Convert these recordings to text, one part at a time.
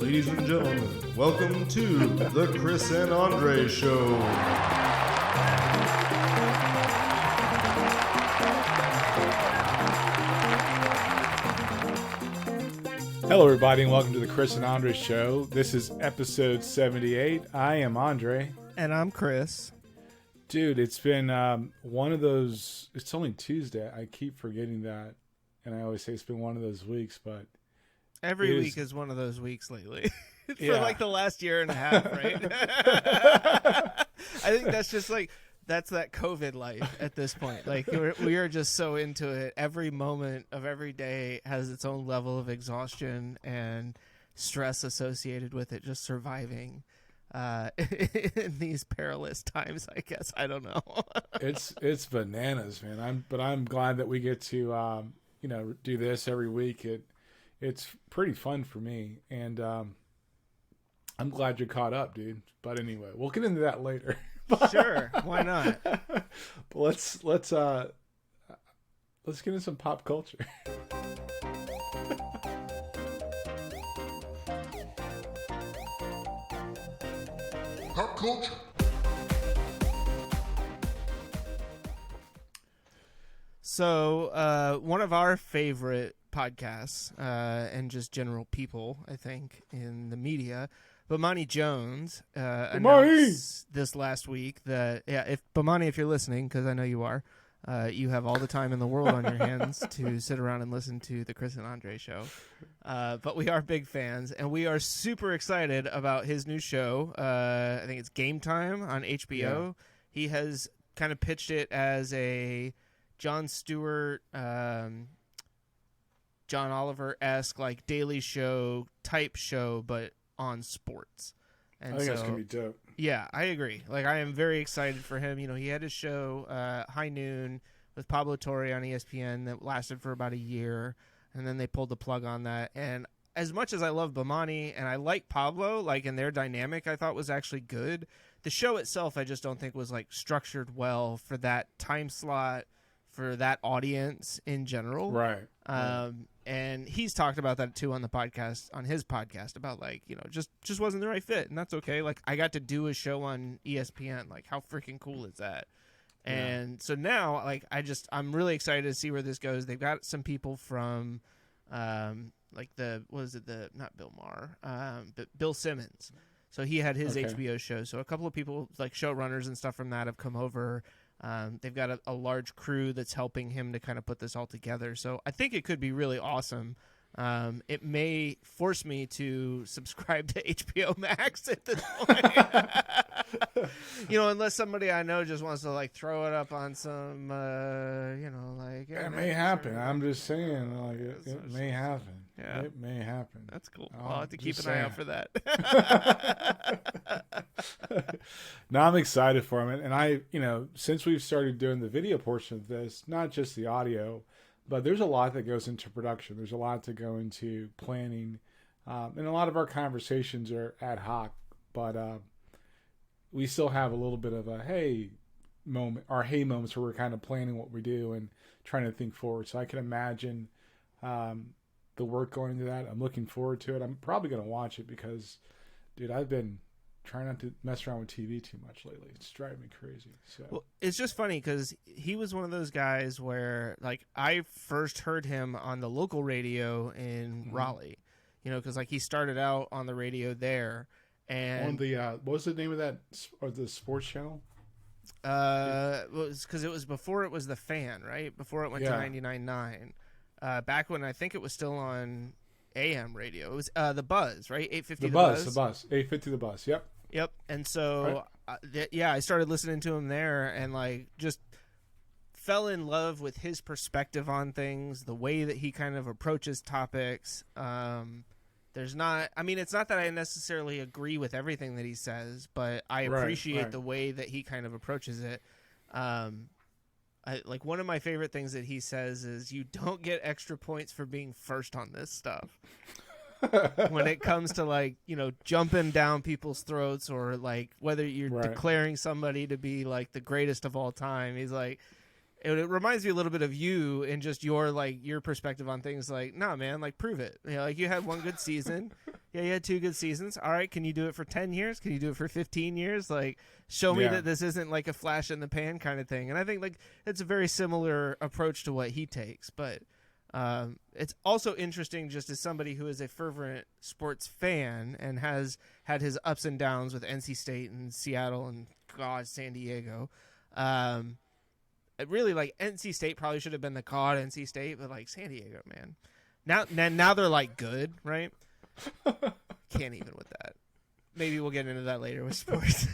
Ladies and gentlemen, welcome to the Chris and Andre Show. Hello, everybody, and welcome to the Chris and Andre Show. This is episode 78. I am Andre. And I'm Chris. Dude, it's been one of those... It's only Tuesday. I keep forgetting that. And I always say it's been one of those weeks, but... Every week is one of those weeks lately. For Yeah. like the last year and a half, right? I think that's just like... That's that COVID life at this point. Like, we are just so into it. Every moment of every day has its own level of exhaustion and stress associated with it, just surviving in these perilous times, I guess. I don't know. It's bananas, man. I'm glad that we get to do this every week. It's pretty fun for me, and I'm glad you're caught up, dude. But anyway, we'll get into that later. Sure, why not? But let's get into some pop culture. Pop culture. So, one of our favorite podcasts, and just general people, I think, in the media, Bomani Jones, announced this last week that, if you're listening, because I know you are, you have all the time in the world on your hands to sit around and listen to the Chris and Andre Show. But we are big fans, and we are super excited about his new show. I think it's Game Time on HBO. Yeah. He has kind of pitched it as a Jon Stewart, John Oliver-esque, like Daily Show type show, but on sports. And I think that's going to be dope. Yeah, I agree. Like, I am very excited for him. You know, he had his show, High Noon, with Pablo Torre on ESPN that lasted for about a year, and then they pulled the plug on that. And as much as I love Bomani and I like Pablo, like, in their dynamic, I thought was actually good. The show itself, I just don't think was, like, structured well for that time slot, for that audience in general. Right. And he's talked about that too on his podcast about, like, you know, just wasn't the right fit, and that's okay. Like, I got to do a show on ESPN. Like, how freaking cool is that? Yeah. And so now, like, I'm really excited to see where this goes. They've got some people from, not Bill Maher, but Bill Simmons. So he had his HBO show. So a couple of people, like showrunners and stuff from that, have come over. They've got a large crew that's helping him to kind of put this all together. So I think it could be really awesome. It may force me to subscribe to HBO Max at this point. Unless somebody I know just wants to, like, throw it up on some, like... It may happen. I'm just saying, like, it may happen. Yeah. It may happen. That's cool. I'll have to keep an eye out for that. No, I'm excited for him. And I, since we've started doing the video portion of this, not just the audio, but there's a lot that goes into production. There's a lot to go into planning. And a lot of our conversations are ad hoc, but we still have a little bit of a hey moments where we're kind of planning what we do and trying to think forward. So I can imagine the work going into that. I'm looking forward to it. I'm probably going to watch it because, dude, I've been trying not to mess around with TV too much lately. It's driving me crazy. So. Well, it's just funny because he was one of those guys where, like, I first heard him on the local radio in Raleigh, because, like, he started out on the radio there. And on the what was the name of that, or the sports channel? It was because it was before it was the Fan, right? Before it went to 99.9. Back when I think it was still on AM radio. It was the Buzz, right? 850 the Buzz. The Buzz. 850 the Buzz. Yep. And so, I started listening to him there and, like, just fell in love with his perspective on things, the way that he kind of approaches topics. It's not that I necessarily agree with everything that he says, but I appreciate the way that he kind of approaches it. Like, one of my favorite things that he says is, you don't get extra points for being first on this stuff. When it comes to, like, jumping down people's throats, or, like, whether you're declaring somebody to be, like, the greatest of all time. He's like, it reminds me a little bit of you and just your perspective on things. Like, nah, man, like prove it. You know, like you had one good season. Yeah, you had 2 good seasons. All right, can you do it for 10 years? Can you do it for 15 years? Like, show me that this isn't like a flash in the pan kind of thing. And I think like it's a very similar approach to what he takes. But it's also interesting just as somebody who is a fervent sports fan and has had his ups and downs with NC State and Seattle and San Diego. Really, like NC State probably should have been the COD NC State, but like San Diego, man. Now they're like good, right? Can't even with that. Maybe we'll get into that later with sports.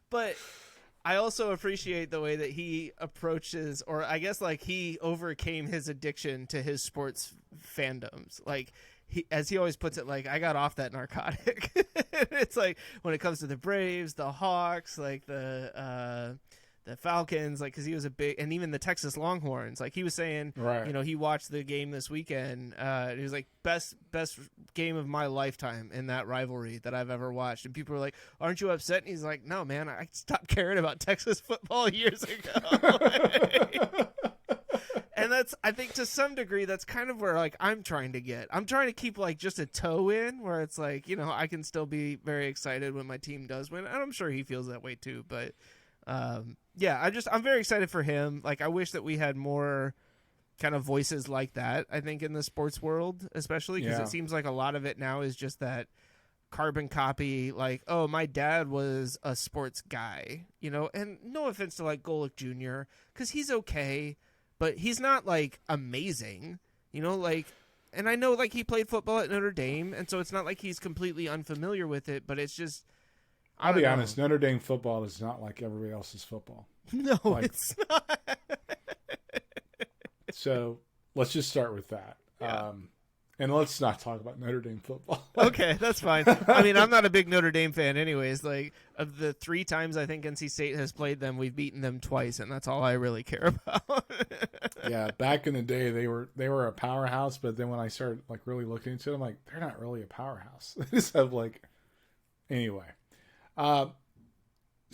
But I also appreciate the way that he approaches, or I guess like he overcame his addiction to his sports fandoms. Like as he always puts it, like I got off that narcotic. It's like when it comes to the Braves, the Hawks, like the Falcons, like because he was a big, and even the Texas Longhorns. Like he was saying, right. You know, he watched the game this weekend. He was like best game of my lifetime in that rivalry that I've ever watched. And people were like, "Aren't you upset?" And he's like, "No, man, I stopped caring about Texas football years ago." And that's, I think to some degree, that's kind of where like I'm trying to get. I'm trying to keep like just a toe in where it's like, you know, I can still be very excited when my team does win. And I'm sure he feels that way too. But yeah, I'm very excited for him. Like I wish that we had more kind of voices like that, I think, in the sports world, especially because it seems like a lot of it now is just that carbon copy, like, oh, my dad was a sports guy, you know, and no offense to like Golick Jr. because he's okay, but he's not like amazing, you know, like, and I know like he played football at Notre Dame, and so it's not like he's completely unfamiliar with it, but it's just, I'll be honest, Notre Dame football is not like everybody else's football. No, like, it's not. So let's just start with that. Yeah. And let's not talk about Notre Dame football. Okay, that's fine. I mean, I'm not a big Notre Dame fan anyways. Like, of the 3 times I think NC State has played them, we've beaten them twice, and that's all I really care about. Yeah, back in the day, they were a powerhouse, but then when I started like really looking into it, I'm like, they're not really a powerhouse. They just have like... Anyway.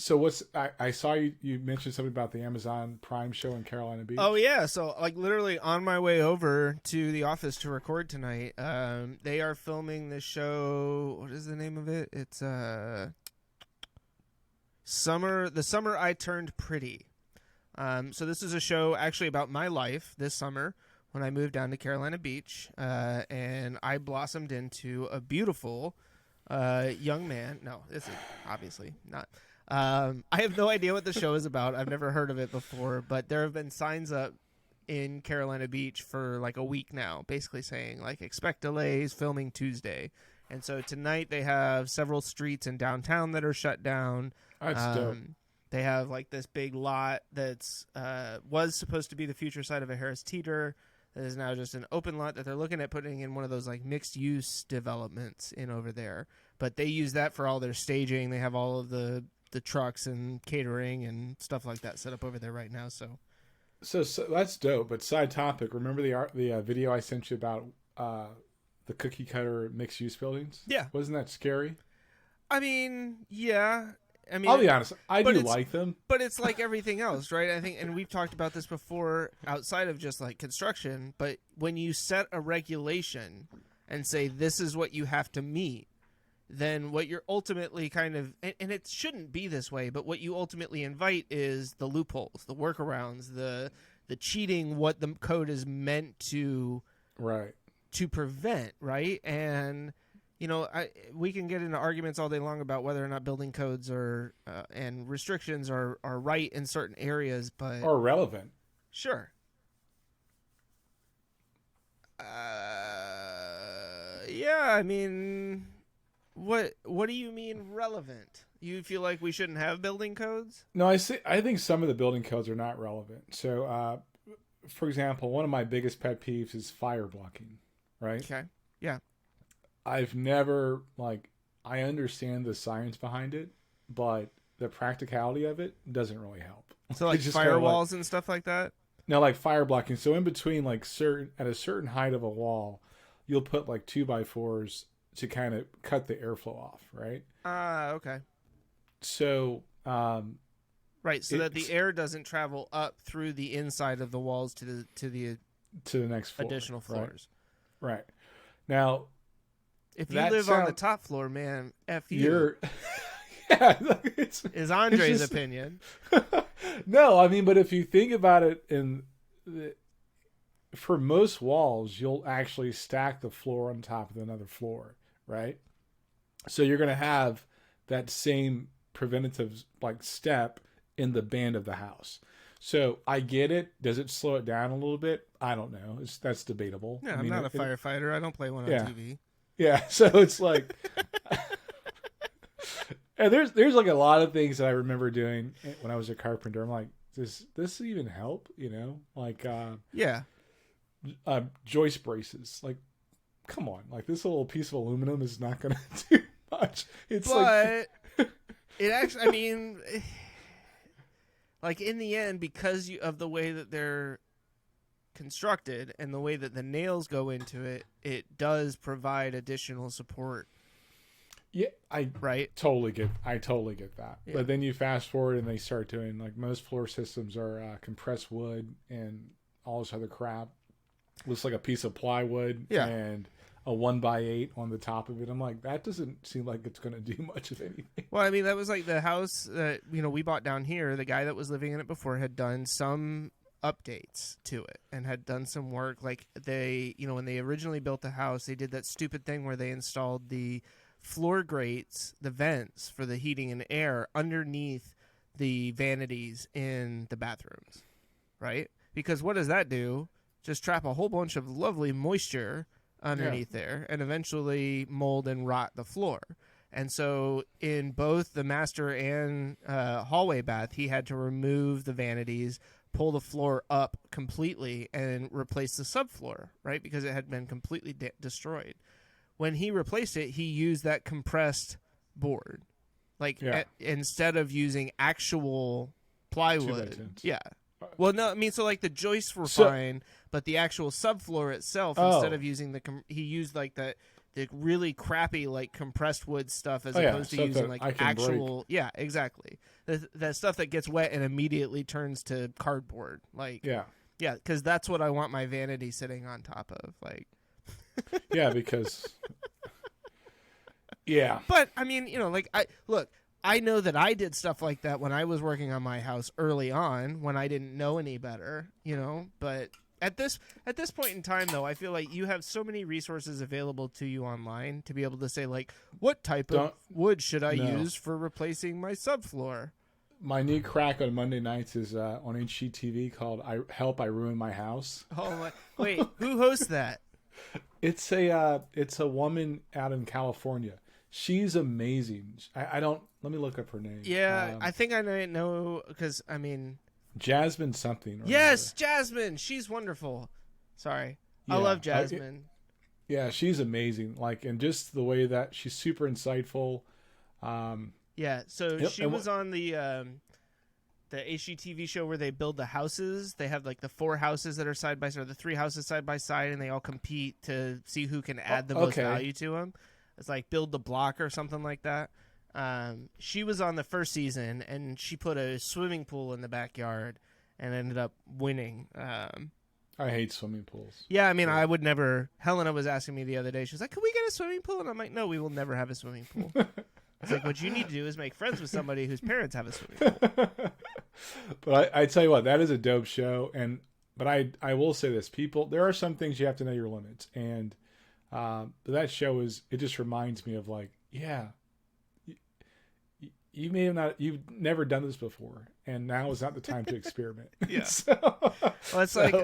So I saw you mentioned something about the Amazon Prime show in Carolina Beach. Oh yeah, so like literally on my way over to the office to record tonight, they are filming this show. What is the name of it? It's the summer I turned pretty. So this is a show actually about my life this summer when I moved down to Carolina Beach, and I blossomed into a beautiful young man. No, this is obviously not. I have no idea what the show is about. I've never heard of it before, but there have been signs up in Carolina Beach for like a week now, basically saying like expect delays, filming Tuesday. And so tonight they have several streets in downtown that are shut down. That's dope. They have like this big lot that's was supposed to be the future site of a Harris Teeter. That is now just an open lot that they're looking at putting in one of those like mixed use developments in over there. But they use that for all their staging. They have all of the trucks and catering and stuff like that set up over there right now. So that's dope. But side topic, remember the video I sent you about the cookie cutter mixed use buildings? Yeah. Wasn't that scary? I mean, yeah. I mean, I'll be honest, I do like them. But it's like everything else, right? I think, and we've talked about this before outside of just like construction, but when you set a regulation and say this is what you have to meet, then what you're ultimately kind of, and it shouldn't be this way, but what you ultimately invite is the loopholes, the workarounds, the cheating, what the code is meant to prevent, right? And you know, we can get into arguments all day long about whether or not building codes are and restrictions are right in certain areas, but or relevant. Sure. Yeah, I mean, what do you mean relevant? You feel like we shouldn't have building codes? No, I think some of the building codes are not relevant. So, for example, one of my biggest pet peeves is fire blocking, right? Okay. Yeah. I've never, I understand the science behind it, but the practicality of it doesn't really help. So like firewalls and stuff like that? No, like fire blocking. So in between, at a certain height of a wall, you'll put 2x4s to kind of cut the airflow off, right? Okay. So Right, so that the air doesn't travel up through the inside of the walls to the next floor, additional floors. Right. Now, if you live on the top floor, man, F you. You're yeah, is Andre's just, opinion. No, I mean, but if you think about it, for most walls, you'll actually stack the floor on top of another floor, right? So you're going to have that same preventative step in the band of the house. So I get it. Does it slow it down a little bit? I don't know. That's debatable. Yeah, I I'm not a firefighter. I don't play one on TV. Yeah, so it's like, and there's like a lot of things that I remember doing when I was a carpenter. I'm like, does this even help? You know, like joist braces. Like, come on, like this little piece of aluminum is not going to do much. It's it actually, I mean, like in the end, because of the way that they're constructed and the way that the nails go into it, it does provide additional support. Yeah, I totally get that. Yeah. But then you fast forward and they start doing, like, most floor systems are compressed wood and all this other crap. Looks like a piece of plywood and a 1x8 on the top of it. I'm like, that doesn't seem like it's going to do much of anything. Well, I mean, that was like the house that, we bought down here. The guy that was living in it before had done some updates to it and had done some work. Like they, when they originally built the house, they did that stupid thing where they installed the floor grates, the vents for the heating and air underneath the vanities in the bathrooms, right? Because what does that do? Just trap a whole bunch of lovely moisture underneath there and eventually mold and rot the floor. And so in both the master and hallway bath, he had to remove the vanities, pull the floor up completely, and replace the subfloor, right? Because it had been completely destroyed. When he replaced it, he used that compressed board. Instead of using actual plywood. Yeah. Well, no, I mean, so like the joists were fine, but the actual subfloor itself, instead of using he used like the really crappy like compressed wood stuff as opposed to using like actual. Yeah, exactly. The stuff that gets wet and immediately turns to cardboard. Like because that's what I want my vanity sitting on top of. Like, because But I mean, I know that I did stuff like that when I was working on my house early on when I didn't know any better, but at this point in time, though, I feel like you have so many resources available to you online to be able to say, like, what type of wood should I use for replacing my subfloor? My new crack on Monday nights is on HGTV called I Ruined My House. Oh, my. Wait, who hosts that? It's a woman out in California. She's amazing. Let me look up her name. Yeah, I think I know because, I mean... Jasmine something. Yes, Jasmine. She's wonderful. Sorry. Yeah, I love Jasmine. She's amazing. Like, and just the way that she's super insightful. So she was on the HGTV show where they build the houses. They have like the 4 houses that are side by side, or the 3 houses side by side, and they all compete to see who can add the most value to them. It's like Build the Block or something like that. She was on the first season, and she put a swimming pool in the backyard and ended up winning. I hate swimming pools. Yeah, I mean, I would never... Helena was asking me the other day. She was like, can we get a swimming pool? And I'm like, no, we will never have a swimming pool. It's like, what you need to do is make friends with somebody whose parents have a swimming pool. But I tell you what, that is a dope show. But I will say this. There are some things you have to know your limits. And but that show it just reminds me of like, you may have not, you've never done this before, and now is not the time to experiment. Well, it's like,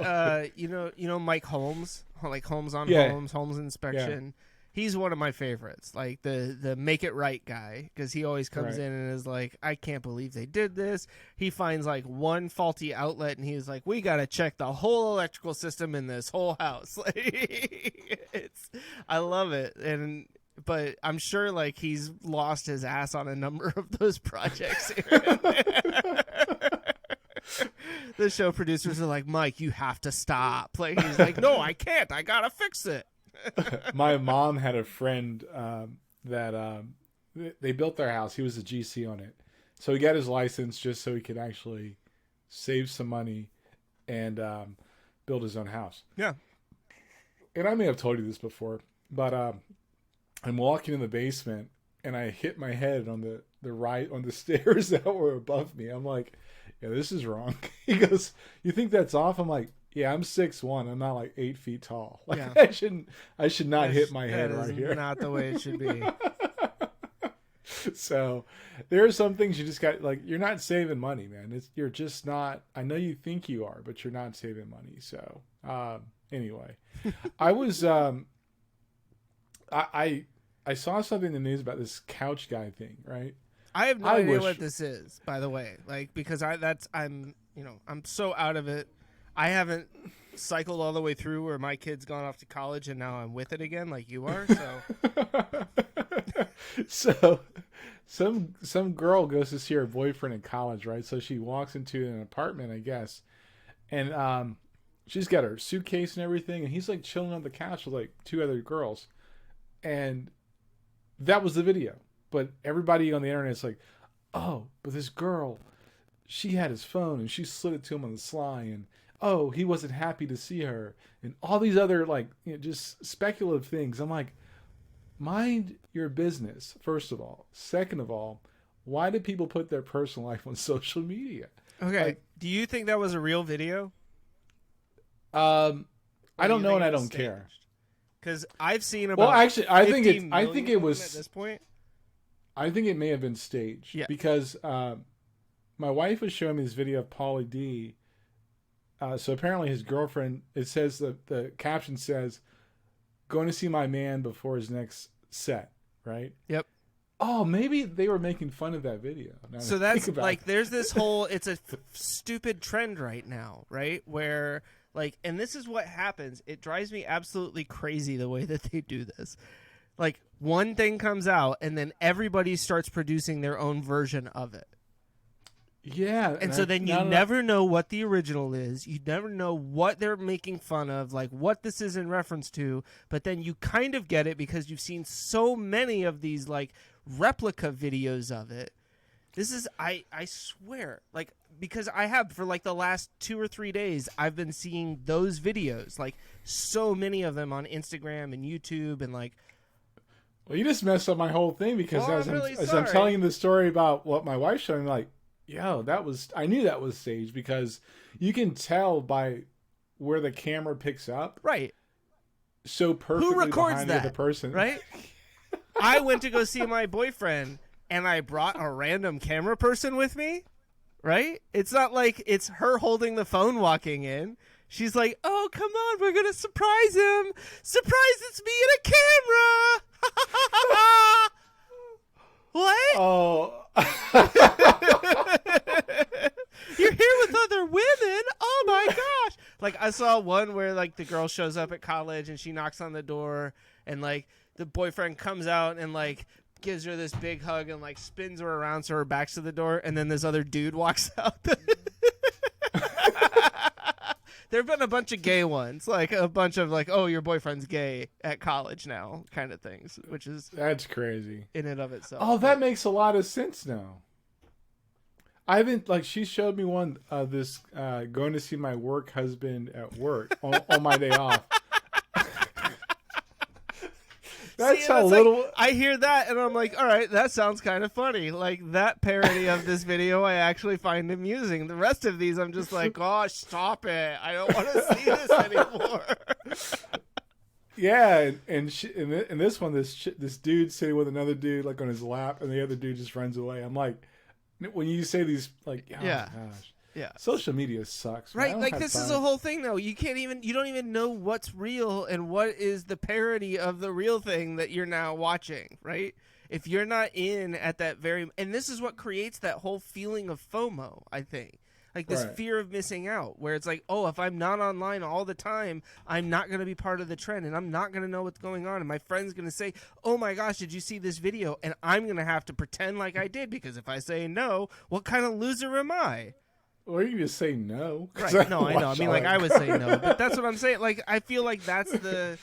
Mike Holmes, like Holmes on Holmes Inspection. Yeah. He's one of my favorites, like the make it right guy, because he always comes in and is like, I can't believe they did this. He finds like one faulty outlet, and he's like, we got to check the whole electrical system in this whole house. I love it. But I'm sure like he's lost his ass on a number of those projects here and there. The show producers are like, Mike, you have to stop. Like, he's like, no, I can't. I gotta fix it. My mom had a friend that they built their house. He was the GC on it, So he got his license just so he could actually save some money and build his own house. Yeah. And I may have told you this before, but I'm walking in the basement and I hit my head on the stairs that were above me. I'm like, yeah, this is wrong. He goes, you think that's off? I'm like, yeah, I'm 6'1". I'm not like 8 feet tall. Like I should not hit my head right here. Not the way it should be. So there are some things you just got, like, you're not saving money, man. You're just not. I know you think you are, but you're not saving money. So anyway, I was I saw something in the news about this couch guy thing, right? I have no idea what this is, by the way. Like, because I'm so out of it. I haven't cycled all the way through where my kid's gone off to college and now I'm with it again, like you are. So, some girl goes to see her boyfriend in college, right? So she walks into an apartment, I guess, and she's got her suitcase and everything, and he's like chilling on the couch with like 2 other girls, and that was the video. But everybody on the internet is like, oh, but this girl, she had his phone and she slid it to him on the sly, and oh, he wasn't happy to see her, and all these other, like, just speculative things. I'm like, mind your business, first of all. Second of all, why do people put their personal life on social media? Okay, like, do you think that was a real video? I don't know, and I don't care. Because I've seen about. Well, actually, I think it was at this point. I think it may have been staged. Yeah. Because my wife was showing me this video of Pauly D. So apparently his girlfriend, it says, the caption says, going to see my man before his next set, right? Yep. Oh, maybe they were making fun of that video. So that's like, there's this whole, it's a stupid trend right now, right? Where, like, and this is what happens. It drives me absolutely crazy the way that they do this. Like, one thing comes out and then everybody starts producing their own version of it. Yeah. And so then you never know what the original is. You never know what they're making fun of, like what this is in reference to. But then you kind of get it because you've seen so many of these, like, replica videos of it. This is, I swear, like, because I have for like the last 2 or 3 days, I've been seeing those videos, like so many of them on Instagram and YouTube and like. Well, you just messed up my whole thing because as I'm telling you the story about what my wife showed me, like, yo, I knew that was staged because you can tell by where the camera picks up. Right. So perfectly Who records behind that? The person. Right? I went to go see my boyfriend and I brought a random camera person with me. Right? It's not like it's her holding the phone walking in. She's like, oh, come on, we're going to surprise him. Surprise, it's me and a camera. What? Oh. You're here with other women? Oh, my gosh. Like, I saw one where, like, the girl shows up at college and she knocks on the door and, like, the boyfriend comes out and, like, gives her this big hug and, like, spins her around so her back's to the door, and then this other dude walks out. There have been a bunch of gay ones, like a bunch of like, oh, your boyfriend's gay at college now kind of things, which is that's crazy in and of itself. Oh, that makes a lot of sense now. I haven't, like, she showed me one this going to see my work husband at work on my day off. That's how little. Like, I hear that and I'm like, all right, that sounds kind of funny. Like, that parody of this video, I actually find amusing. The rest of these, I'm just like, gosh, stop it! I don't want to see this anymore. Yeah, and in this one, this dude sitting with another dude, like, on his lap, and the other dude just runs away. I'm like, when you say these, like, oh yeah. my gosh. Yeah. Social media sucks. Right, like, this is a whole thing though. You don't even know what's real and what is the parody of the real thing that you're now watching, right? If you're not in at that and this is what creates that whole feeling of FOMO, I think. Like this fear of missing out, where it's like, oh, if I'm not online all the time, I'm not going to be part of the trend and I'm not going to know what's going on. And my friend's going to say, oh my gosh, did you see this video? And I'm going to have to pretend like I did, because if I say no, what kind of loser am I? Or you can just say no. Right. No, I know. I mean, like, I would say no. But that's what I'm saying. Like, I feel like that's the,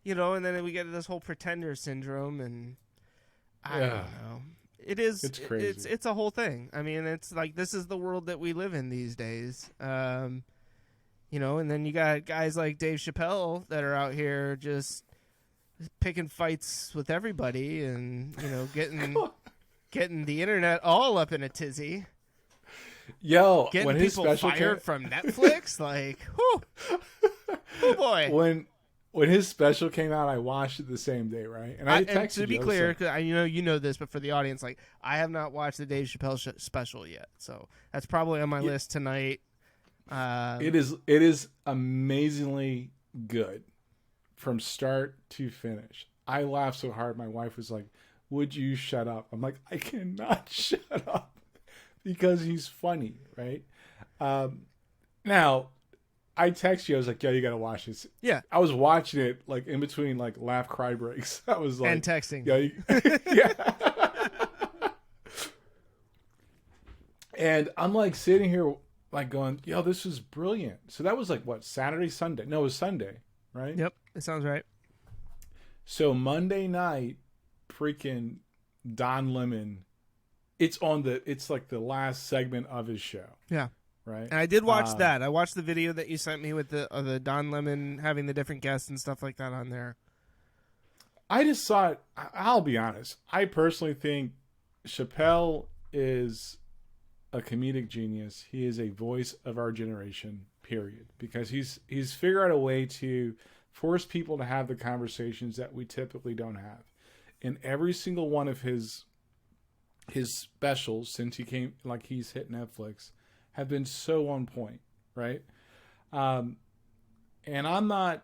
and then we get this whole pretender syndrome, and I don't know. it is. It's crazy. It's a whole thing. I mean, it's like this is the world that we live in these days. And then you got guys like Dave Chappelle that are out here just picking fights with everybody, and getting the internet all up in a tizzy. Yo, getting when his people special fired from Netflix, like, whew. Oh boy. When his special came out, I watched it the same day, right? And I texted and to be you, clear, cause you know this, but for the audience, like, I have not watched the Dave Chappelle special yet, so that's probably on my list tonight. It is amazingly good from start to finish. I laughed so hard. My wife was like, "Would you shut up?" I'm like, I cannot shut up because he's funny, right? Now, I text you. I was like, "Yo, you got to watch this." Yeah, I was watching it like in between like laugh cry breaks. I was like, and texting. Yeah. And I'm like sitting here like going, "Yo, this is brilliant." So that was like what, Saturday, Sunday? No, it was Sunday, right? Yep, it sounds right. So Monday night, freaking Don Lemon, it's like the last segment of his show. Yeah. Right. And I did watch that. I watched the video that you sent me with the Don Lemon having the different guests and stuff like that on there. I just thought, I'll be honest, I personally think Chappelle is a comedic genius. He is a voice of our generation, period. Because he's figured out a way to force people to have the conversations that we typically don't have. In every single one of his specials since he's hit Netflix have been so on point, right? And I'm not.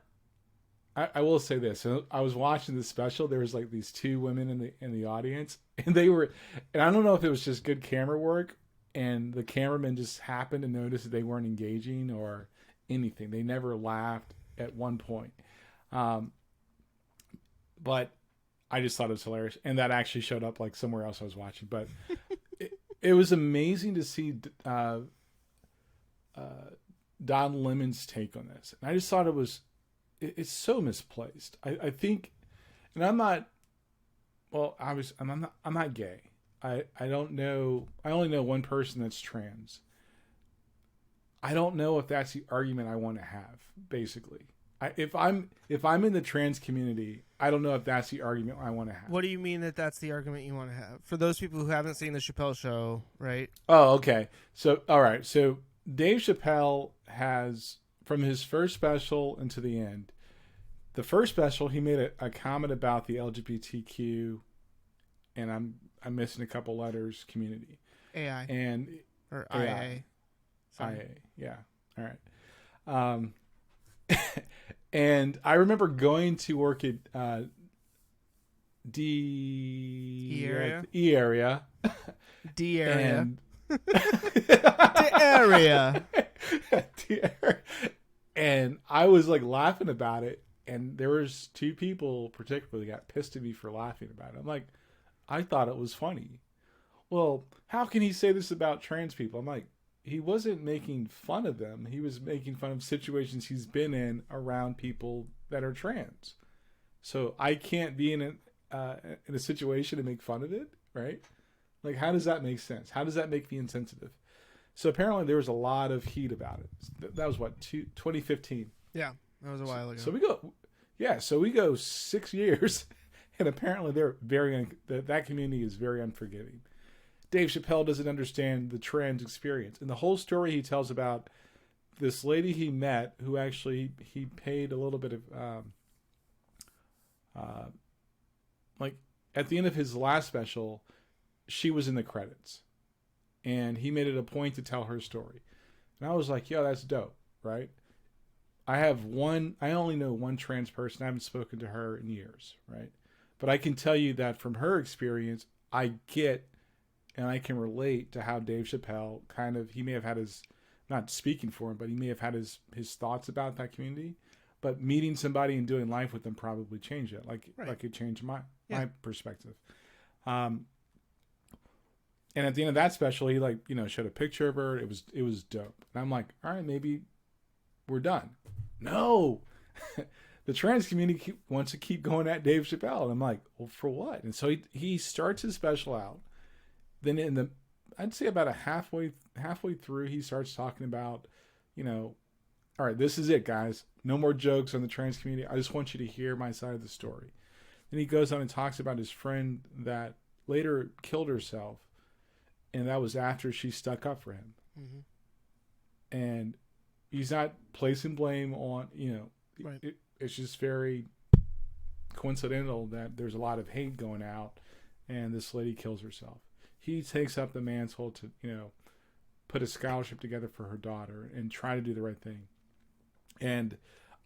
I will say this: I was watching this special. There was like these two women in the audience, and they were, and I don't know if it was just good camera work, and the cameraman just happened to notice that they weren't engaging or anything. They never laughed at one point, but I just thought it was hilarious, and that actually showed up like somewhere else I was watching. But it was amazing to see Don Lemon's take on this, and I just thought it's so misplaced. I think, and I'm not. Well, I'm not gay. I don't know. I only know one person that's trans. I don't know if that's the argument I want to have. Basically, if I'm in the trans community, I don't know if that's the argument I want to have. What do you mean that's the argument you want to have? For those people who haven't seen the Chappelle show, right? Oh, okay. So, all right. So Dave Chappelle has, from his first special into the end, the first special, he made a comment about the LGBTQ, and I'm missing a couple letters, community. AI. And or IA. IA, yeah. All right. And I remember going to work at E area. D area. D area. And I was like laughing about it, and there was two people particularly got pissed at me for laughing about it. I'm like, I thought it was funny. Well, how can he say this about trans people? I'm like, he wasn't making fun of them. He was making fun of situations he's been in around people that are trans. So I can't be in a situation to make fun of it, right? Like, how does that make sense? How does that make me insensitive? So apparently there was a lot of heat about it. That was what, 2015? Yeah, that was a while ago. So we go 6 years, and apparently they're that community is very unforgiving. Dave Chappelle doesn't understand the trans experience. And the whole story he tells about this lady he met who actually he paid a little bit of like at the end of his last special, she was in the credits. And he made it a point to tell her story. And I was like, yo, that's dope, right? I only know one trans person. I haven't spoken to her in years, right? But I can tell you that from her experience, I get and I can relate to how Dave Chappelle he may have had his, not speaking for him, but he may have had his thoughts about that community. But meeting somebody and doing life with them probably changed it. Like it changed my perspective. And at the end of that special, he showed a picture of her. It was dope. And I'm like, all right, maybe we're done. No, the trans community wants to keep going at Dave Chappelle. And I'm like, well, for what? And so he starts his special out, then I'd say about halfway through, he starts talking about, all right, this is it, guys. No more jokes on the trans community. I just want you to hear my side of the story. Then he goes on and talks about his friend that later killed herself, and that was after she stuck up for him. Mm-hmm. And he's not placing blame on, right. It's just very coincidental that there's a lot of hate going out, and this lady kills herself. He takes up the mantle to, put a scholarship together for her daughter and try to do the right thing. And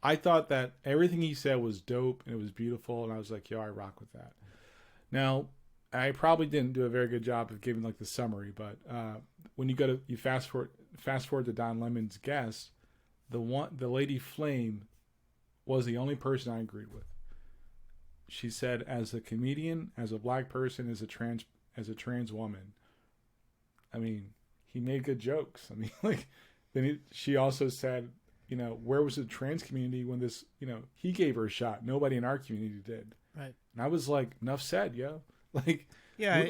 I thought that everything he said was dope and it was beautiful, and I was like, yo, I rock with that. Now, I probably didn't do a very good job of giving like the summary, but when you fast forward to Don Lemon's guest, the lady Flame was the only person I agreed with. She said, as a comedian, as a black person, as a trans woman, I mean, he made good jokes. I mean, like, she also said, where was the trans community when this, he gave her a shot. Nobody in our community did. Right. And I was like, enough said, yo. Like, yeah, that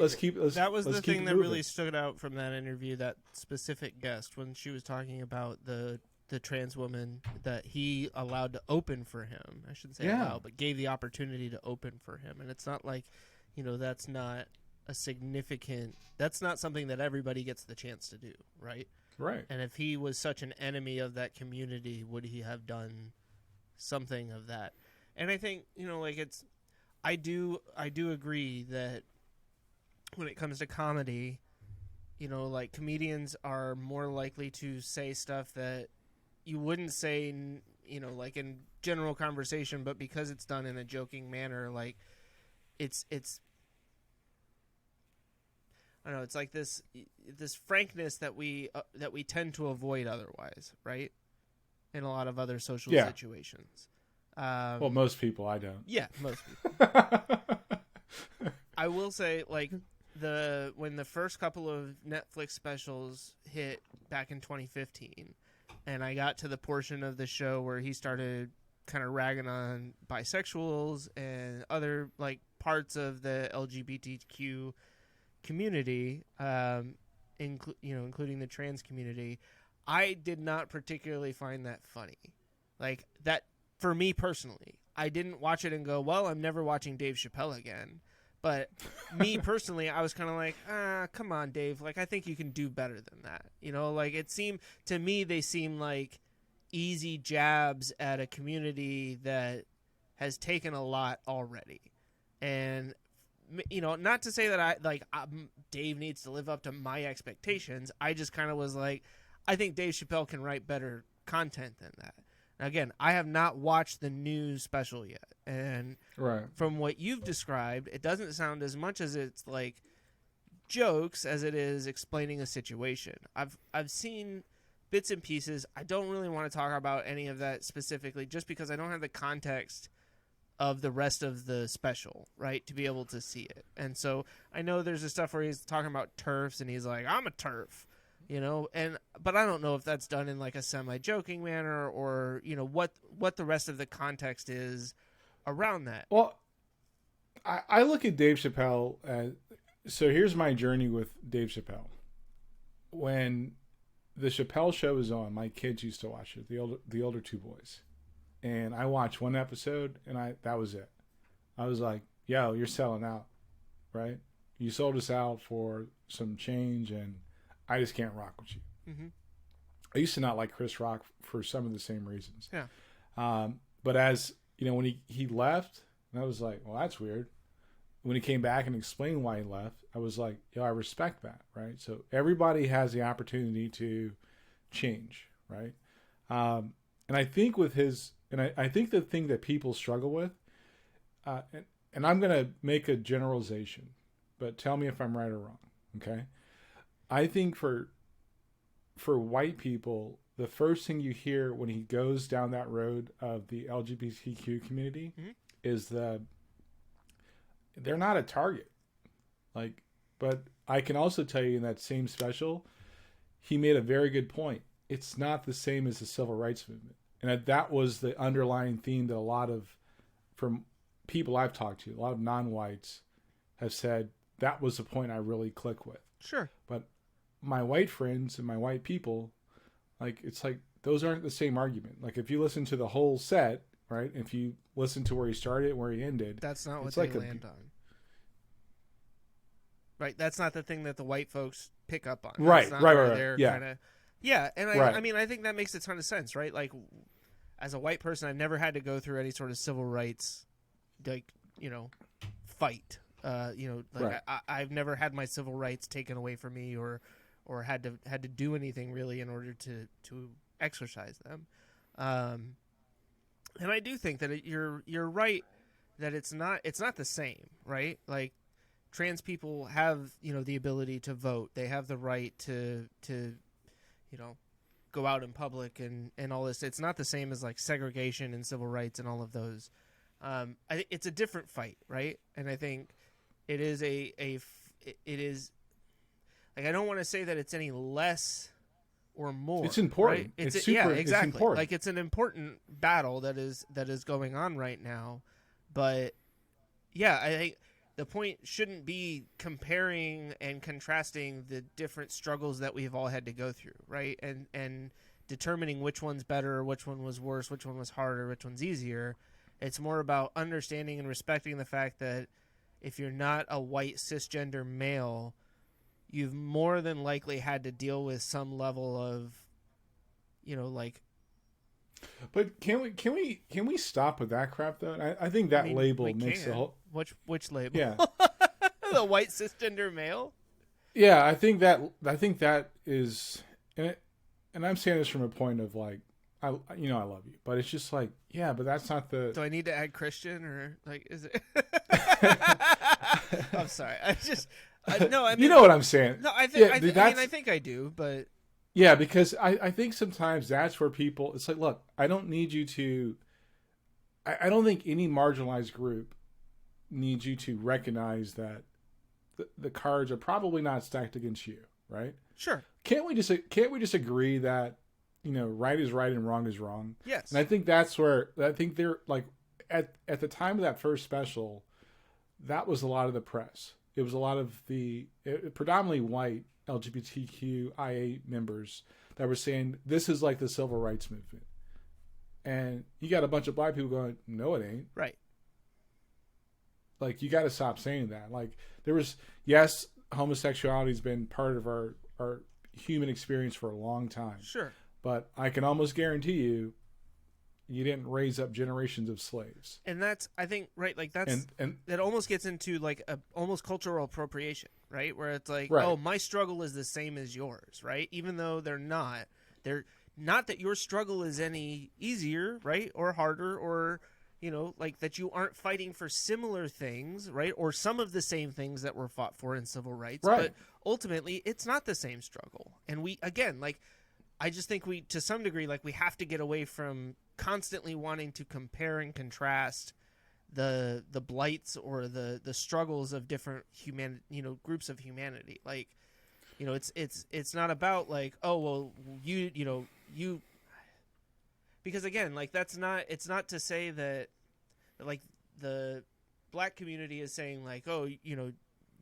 was the thing that moving. really stood out from that interview, that specific guest, when she was talking about the trans woman that he allowed to open for him. I shouldn't say allowed, but gave the opportunity to open for him. And it's not like, that's not that's not something that everybody gets the chance to do, right? Right. And if he was such an enemy of that community, would he have done something of that? And I think, I do agree that when it comes to comedy, comedians are more likely to say stuff that you wouldn't say, in general conversation, but because it's done in a joking manner, like it's I don't know, it's like this frankness that we tend to avoid otherwise, right? In a lot of other social situations. Well, most people, I don't. Yeah, most people. I will say, like, when the first couple of Netflix specials hit back in 2015, and I got to the portion of the show where he started kind of ragging on bisexuals and other, like, parts of the LGBTQ community, including the trans community, I did not particularly find that funny. Like, that, for me personally, I didn't watch it and go, well, I'm never watching Dave Chappelle again. But me personally, I was kind of like, come on, Dave. Like, I think you can do better than that. Like, it seemed, to me, they seem like easy jabs at a community that has taken a lot already. And, not to say that Dave needs to live up to my expectations. I just kind of was like, I think Dave Chappelle can write better content than that. Now, again, I have not watched the new special yet. And from what you've described, it doesn't sound as much as it's like jokes as it is explaining a situation. I've seen bits and pieces. I don't really want to talk about any of that specifically just because I don't have the context of the rest of the special, right, to be able to see it. And so I know there's this stuff where he's talking about TERFs and he's like, I'm a TERF, but I don't know if that's done in like a semi-joking manner or, what the rest of the context is around that. Well, I look at Dave Chappelle as, so here's my journey with Dave Chappelle. When the Chappelle show was on, my kids used to watch it, the older two boys. And I watched one episode, and that was it. I was like, yo, you're selling out, right? You sold us out for some change, and I just can't rock with you. Mm-hmm. I used to not like Chris Rock for some of the same reasons. Yeah. But as, when he left, and I was like, well, that's weird. When he came back and explained why he left, I was like, yo, I respect that, right? So everybody has the opportunity to change, right? And I think with his... And I think the thing that people struggle with, and I'm going to make a generalization, but tell me if I'm right or wrong, okay? I think for white people, the first thing you hear when he goes down that road of the LGBTQ community is they're not a target. Like, but I can also tell you in that same special, he made a very good point. It's not the same as the civil rights movement. And that was the underlying theme that a lot of, from people I've talked to, a lot of non-whites have said, that was the point I really click with. Sure. But my white friends and my white people, like, it's like those aren't the same argument. Like, if you listen to the whole set, right? If you listen to where he started and where he ended, that's not what it's they like land on. Right. That's not the thing that the white folks pick up on. Right. That's not Right. where Right. they're Yeah. kinda, yeah. And Right. I mean, I think that makes a ton of sense, right? Like, as a white person, I've never had to go through any sort of civil rights, like, fight. Like Right. I've never had my civil rights taken away from me, or had to do anything really in order to exercise them. And I do think that you're right that it's not the same, right? Like, trans people have the ability to vote. They have the right to go out in public and all this. It's not the same as like segregation and civil rights and all of those. I think it's a different fight, right? And I think it is it is like, I don't want to say that it's any less or more. It's important. Right? It's super. Yeah, exactly. It's important. Like, it's an important battle that is going on right now. But yeah, I think the point shouldn't be comparing and contrasting the different struggles that we've all had to go through, right? And determining which one's better, which one was worse, which one was harder, which one's easier. It's more about understanding and respecting the fact that if you're not a white cisgender male, you've more than likely had to deal with some level of, like. But can we stop with that crap though? I think that label makes the whole. Which label? Yeah. The white cisgender male. Yeah, I think that is, and I'm saying this from a point of like, I love you, but it's just like, yeah, but that's not the. Do I need to add Christian, or like, is it? I'm sorry. No, I mean, you know what I'm saying. No, I think. Yeah, I think I do, but. Yeah, because I think sometimes that's where people. It's like, look, I don't need you to. I don't think any marginalized group needs you to recognize that the cards are probably not stacked against you, right? Sure. Can't we just agree that right is right and wrong is wrong? Yes. And I think that's where I think they're like at the time of that first special, that was a lot of the press. It was a lot of the predominantly white LGBTQIA members that were saying this is like the civil rights movement, and you got a bunch of black people going, no, it ain't. Right. Like, you got to stop saying that. Like, there was, yes, homosexuality has been part of our human experience for a long time. Sure. But I can almost guarantee you didn't raise up generations of slaves. And that's, I think, right, like, that's, and that almost gets into like a almost cultural appropriation, right? Where it's like, right. Oh, my struggle is the same as yours, right? Even though they're not that your struggle is any easier, right? Or harder, or, like, that you aren't fighting for similar things, right? Or some of the same things that were fought for in civil rights. Right. But ultimately, it's not the same struggle. And we, again, like, I just think we, to some degree, like, we have to get away from constantly wanting to compare and contrast the blights or the struggles of different groups of humanity. Like, it's not about like, oh, well, you because again, like, it's not to say that like the black community is saying like, oh,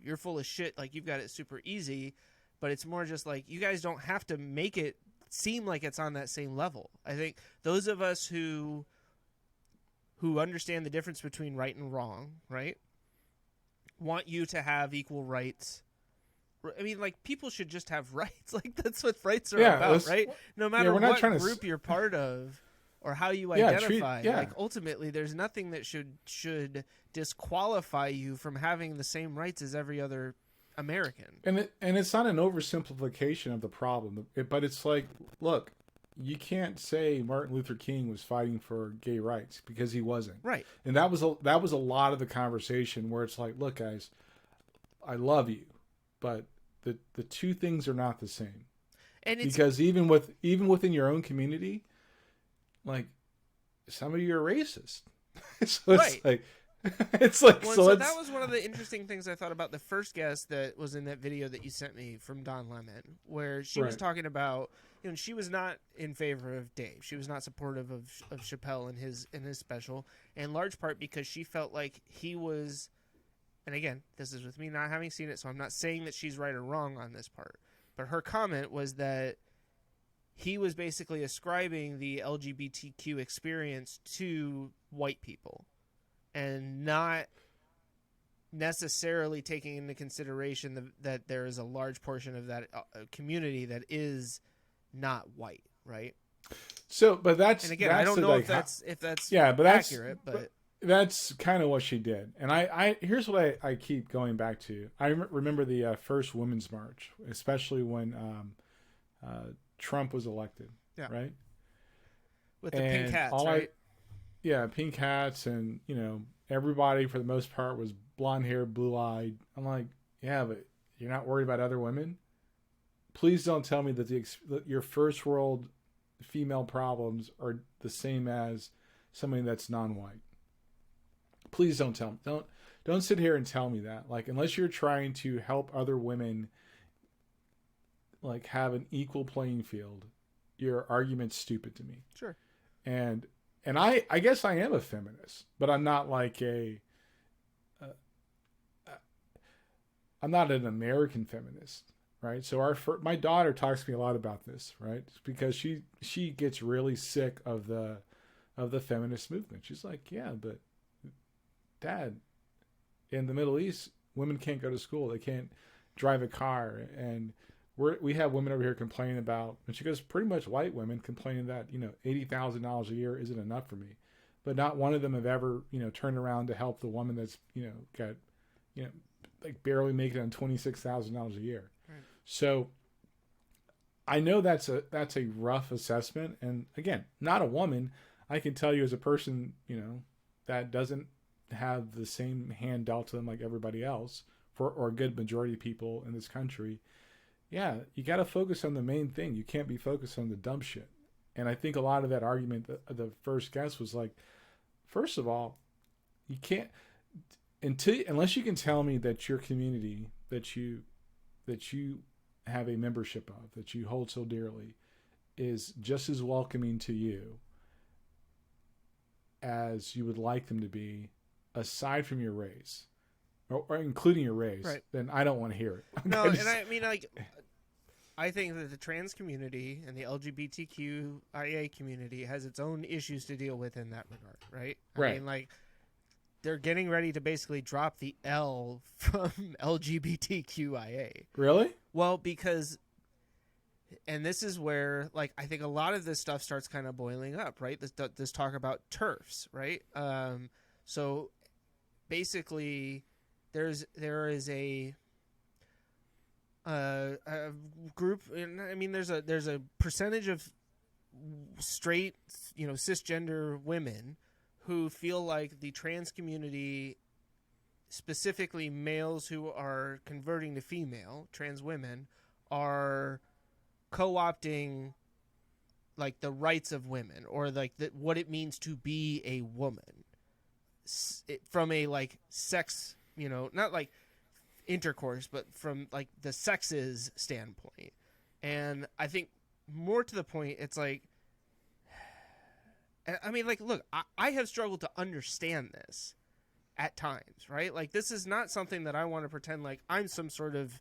you're full of shit, like, you've got it super easy, but it's more just like, you guys don't have to make it seem like it's on that same level. I think those of us who understand the difference between right and wrong, right, want you to have equal rights. I mean, like, people should just have rights. Like, that's what rights are about, right? No matter what group you're part of or how you identify. Like, ultimately, there's nothing that should disqualify you from having the same rights as every other American. And it's not an oversimplification of the problem, but it's like, look, you can't say Martin Luther King was fighting for gay rights, because he wasn't. Right. And that was a lot of the conversation where it's like, look, guys, I love you, but the two things are not the same. And because even within your own community, like, some of you are racist. So it's like well, so that was one of the interesting things I thought about the first guest that was in that video that you sent me from Don Lemon, where she was talking about, she was not in favor of Dave. She was not supportive of Chappelle in his special, in large part because she felt like he was and again, this is with me not having seen it, so I'm not saying that she's right or wrong on this part, but her comment was that he was basically ascribing the LGBTQ experience to white people and not necessarily taking into consideration that there is a large portion of that community that is not white, right? So, but that's, and again, that's I don't know like, if that's yeah, but that's accurate, but that's kind of what she did. And I here's what I keep going back to. I remember the first Women's March, especially when Trump was elected, right? With the pink hats, right? Pink hats, and everybody for the most part was blonde hair, blue eyed. I'm like, yeah, but you're not worried about other women? Please don't tell me that your first world female problems are the same as somebody that's non-white. Please don't tell me. Don't sit here and tell me that. Like, unless you're trying to help other women like have an equal playing field, your argument's stupid to me. Sure. And I guess I am a feminist, but I'm not like I'm not an American feminist, right? So my daughter talks to me a lot about this, right? Because she gets really sick of the feminist movement. She's like, yeah, but Dad, in the Middle East, women can't go to school. They can't drive a car, and we have women over here complaining about, and she goes, pretty much white women complaining that $80,000 a year isn't enough for me, but not one of them have ever turned around to help the woman that's got like barely making on $26,000 a year. Right. So I know that's a rough assessment, and again, not a woman. I can tell you as a person that doesn't have the same hand dealt to them like everybody else, or a good majority of people in this country. Yeah, you got to focus on the main thing. You can't be focused on the dumb shit. And I think a lot of that argument, the first guest was like, first of all, you can't, unless you can tell me that your community that you have a membership of, that you hold so dearly, is just as welcoming to you as you would like them to be, aside from your race, or including your race, right, then I don't want to hear it. No, and I mean, like, I think that the trans community and the LGBTQIA community has its own issues to deal with in that regard, right? I mean, like, they're getting ready to basically drop the L from LGBTQIA. Really? Well, because, and this is where, like, I think a lot of this stuff starts kind of boiling up, right? This talk about TERFs, right? So basically, there is a group, and I mean, there's a percentage of straight, cisgender women who feel like the trans community, specifically males who are converting to female, trans women, are co-opting like the rights of women, or like what it means to be a woman, from a like sex, not like intercourse, but from like the sexes standpoint. And I think more to the point, it's like, I mean, like, look, I have struggled to understand this at times, right? Like, this is not something that I want to pretend like I'm some sort of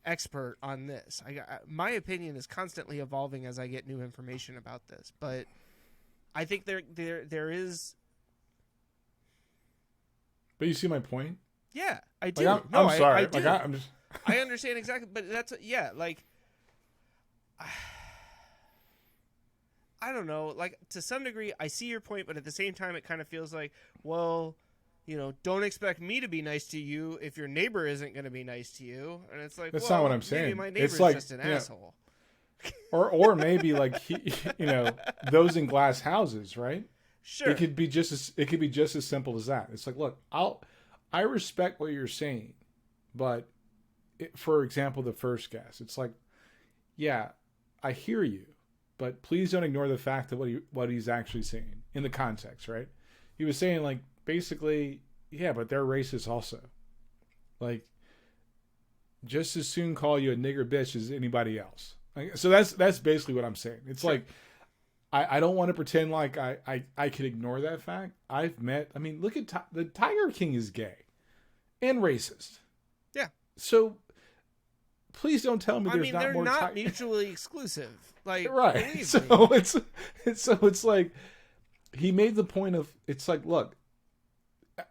expert on this. My opinion is constantly evolving as I get new information about this, but I think there is. But you see my point? Yeah, I do. Like, I'm sorry. I do. Like, I'm just... I understand exactly, but that's like. I don't know, like, to some degree, I see your point, but at the same time, it kind of feels like, well, don't expect me to be nice to you if your neighbor isn't going to be nice to you. And it's like, that's well, not what I'm saying. Maybe my neighbor's it's like, just an asshole. Or maybe like those in glass houses, right? Sure. It could be just as simple as that. It's like, look, I respect what you're saying, but for example, the first guest, it's like, yeah, I hear you, but please don't ignore the fact that what he's actually saying in the context, right? He was saying, like, basically, yeah, but they're racist also. Like, just as soon call you a nigger bitch as anybody else. Like, so that's basically what I'm saying. It's sure. Like, I don't want to pretend like I could ignore that fact. Look at the Tiger King is gay. and racist. Yeah. So please don't tell me I there's mean, not they're more not mutually exclusive. Like, right. believe So me. it's like he made the point of, it's like, look,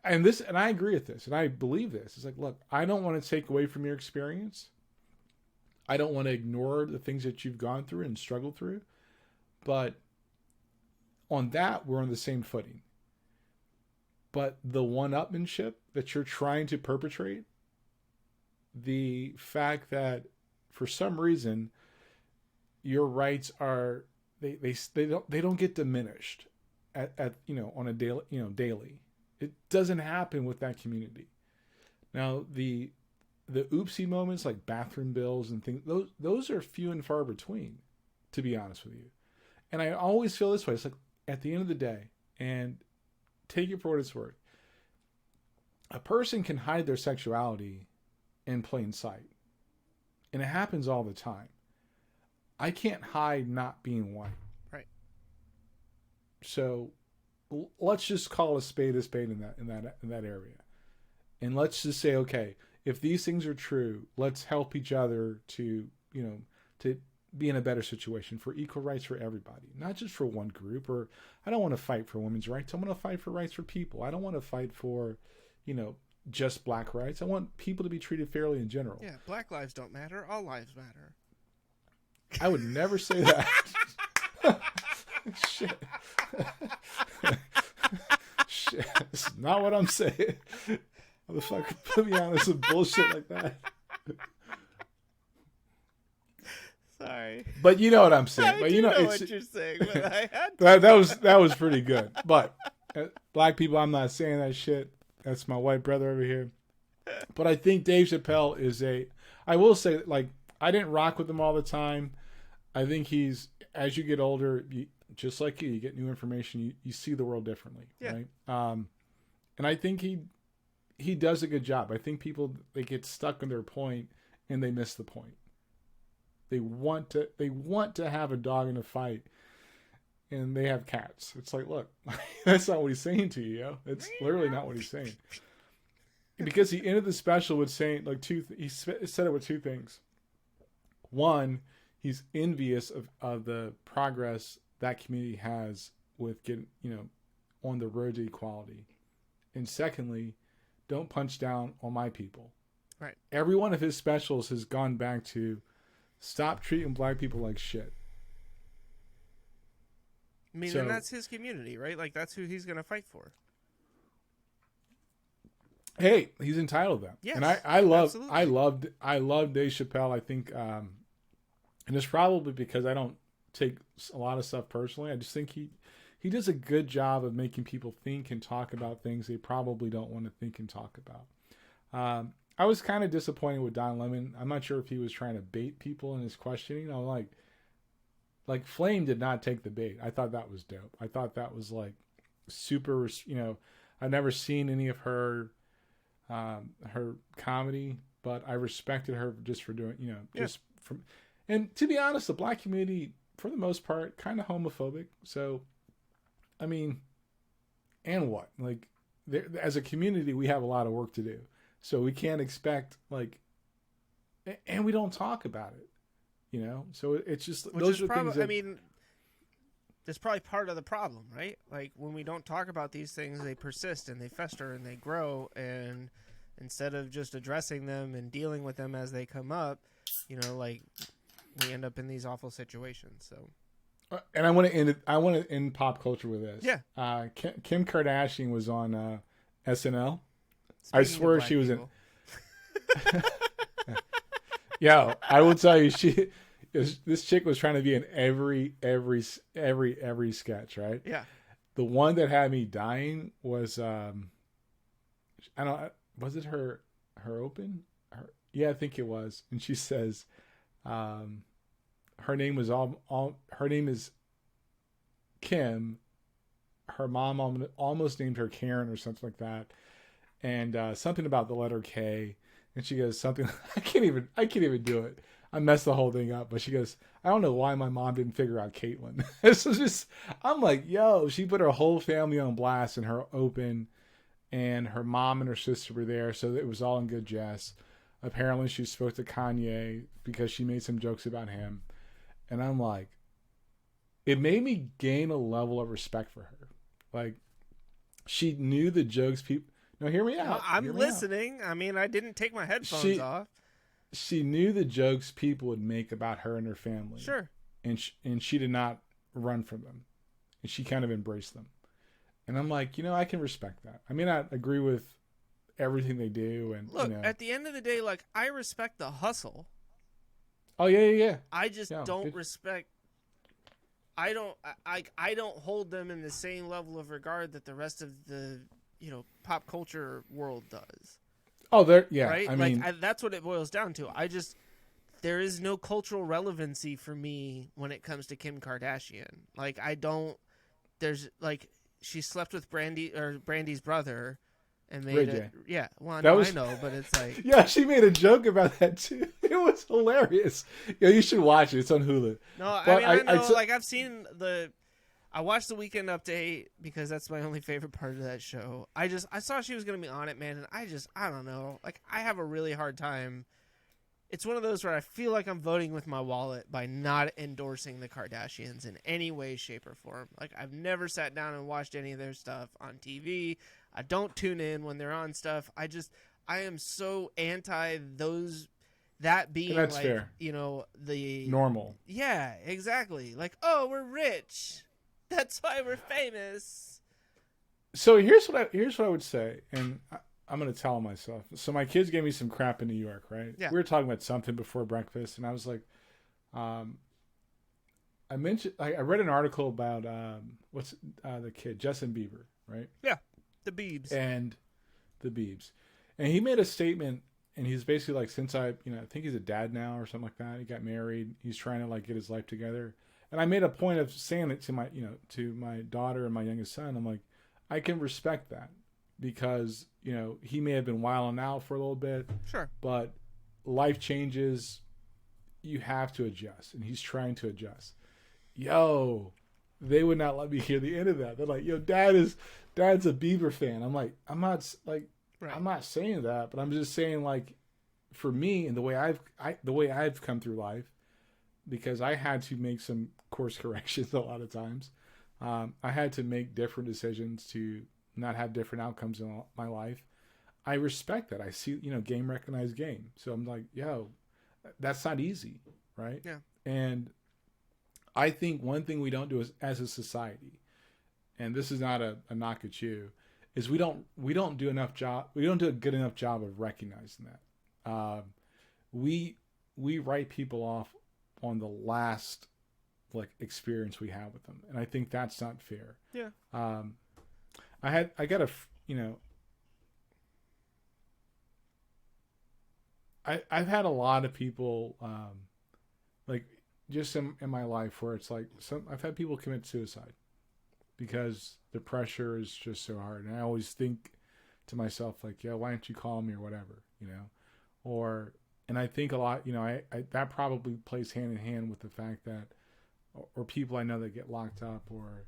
and I agree with this, and I believe this. It's like, look, I don't want to take away from your experience. I don't want to ignore the things that you've gone through and struggled through, but on that, we're on the same footing. But the one-upmanship that you're trying to perpetrate, the fact that for some reason your rights are they don't get diminished at on a daily. It doesn't happen with that community. Now the oopsie moments like bathroom bills and things, those are few and far between, to be honest with you. And I always feel this way. It's like, at the end of the day, and take it for what it's worth, a person can hide their sexuality in plain sight. And it happens all the time. I can't hide not being white. Right. So let's just call a spade in that area. And let's just say, okay, if these things are true, let's help each other to be in a better situation for equal rights for everybody, not just for one group. Or I don't want to fight for women's rights. I want to fight for rights for people. I don't want to fight for, just black rights. I want people to be treated fairly in general. Yeah, black lives don't matter. All lives matter. I would never say that. Shit. Shit. That's not what I'm saying. Motherfucker put me on some bullshit like that. Sorry. But you know what I'm saying. I But do know it's, what you're saying, but I had to. that was pretty good. But black people, I'm not saying that shit. That's my white brother over here. But I think Dave Chappelle is I will say, like, I didn't rock with him all the time. I think as you get older, just like you get new information, you see the world differently, yeah. right? And I think he does a good job. I think people, they get stuck on their point and they miss the point. They want to have a dog in a fight, and they have cats. It's like, look, that's not what he's saying to you, yo. It's literally not what he's saying. Because he ended the special with saying, like, he said it with two things. One, he's envious of the progress that community has with getting, on the road to equality. And secondly, don't punch down on my people. Right. Every one of his specials has gone back to stop treating black people like shit. I mean, and that's his community, right? Like, that's who he's going to fight for. Hey, he's entitled to that. Yes, and I love Dave Chappelle. I think, and it's probably because I don't take a lot of stuff personally. I just think he does a good job of making people think and talk about things they probably don't want to think and talk about. I was kind of disappointed with Don Lemon. I'm not sure if he was trying to bait people in his questioning. I'm like Flame did not take the bait. I thought that was dope. I thought that was like super, I've never seen any of her comedy, but I respected her just for doing, and to be honest, the black community, for the most part, kind of homophobic. So, I mean, and what? Like, as a community, we have a lot of work to do. So we can't expect, like, and we don't talk about it, So it's just, those are things that, I mean, that's probably part of the problem, right? Like, when we don't talk about these things, they persist and they fester and they grow. And instead of just addressing them and dealing with them as they come up, like, we end up in these awful situations. So, and I want to end pop culture with this. Yeah. Kim Kardashian was on SNL. Speaking I swear of she was people. Yo, I will tell you, this chick was trying to be in every sketch, right? Yeah. The one that had me dying was was it her open? Yeah, I think it was. And she says, her name is Kim. Her mom almost named her Karen or something like that. And something about the letter K, and she goes something. I can't even do it. I messed the whole thing up. But she goes, I don't know why my mom didn't figure out Caitlyn. This was just. I'm like, yo, she put her whole family on blast in her open, and her mom and her sister were there, so it was all in good jest. Apparently, she spoke to Kanye because she made some jokes about him, and I'm like, it made me gain a level of respect for her. Like, she knew the jokes people. No, hear me out. I'm listening. I mean, I didn't take my headphones off. She knew the jokes people would make about her and her family. Sure. And she did not run from them. And she kind of embraced them. And I'm like, I can respect that. I may not agree with everything they do. And look, at the end of the day, like, I respect the hustle. Oh, yeah. I just don't respect. I don't hold them in the same level of regard that the rest of the pop culture world does. Oh, there, yeah. Right. I mean, that's what it boils down to. There is no cultural relevancy for me when it comes to Kim Kardashian. Like, I don't. There's like, she slept with Brandy's brother. And made it, yeah. Well, I know, but it's like, yeah, she made a joke about that too. It was hilarious. Yeah, you should watch it. It's on Hulu. No, but I know. Like, I've seen I watched the Weekend Update because that's my only favorite part of that show. I saw she was gonna be on it, man, and I don't know. Like, I have a really hard time. It's one of those where I feel like I'm voting with my wallet by not endorsing the Kardashians in any way, shape, or form. Like, I've never sat down and watched any of their stuff on TV. I don't tune in when they're on stuff. I am so anti that being that's like, fair. The normal. Yeah, exactly. Like, oh, we're rich. That's why we're famous. So here's what I would say, and I'm going to tell myself. So my kids gave me some crap in New York, right? Yeah. We were talking about something before breakfast, and I was like, I mentioned, I read an article about what's the kid, Justin Bieber, right? Yeah. The Biebs. And he made a statement, and he's basically like, since I think he's a dad now or something like that. He got married. He's trying to like get his life together. And I made a point of saying it to my daughter and my youngest son. I'm like, I can respect that because, he may have been wilding out for a little bit. Sure. But life changes. You have to adjust. And he's trying to adjust. They would not let me hear the end of that. They're like, Dad's a Bieber fan. I'm like, I'm not saying that, but I'm just saying, like, for me and the way I've come through life, because I had to make some course corrections a lot of times. I had to make different decisions to not have different outcomes in my life. I respect that. I see, game recognized game. So I'm like, that's not easy, right? Yeah. And I think one thing we don't do as a society, and this is not a knock at you, is we don't do a good enough job of recognizing that. We write people off on the last experience we have with them, and I think that's not fair. Yeah. I've had a lot of people just in my life where it's like I've had people commit suicide because the pressure is just so hard. And I always think to myself, like, why don't you call me or whatever, and I think a lot, I that probably plays hand in hand with the fact that, or people I know that get locked up or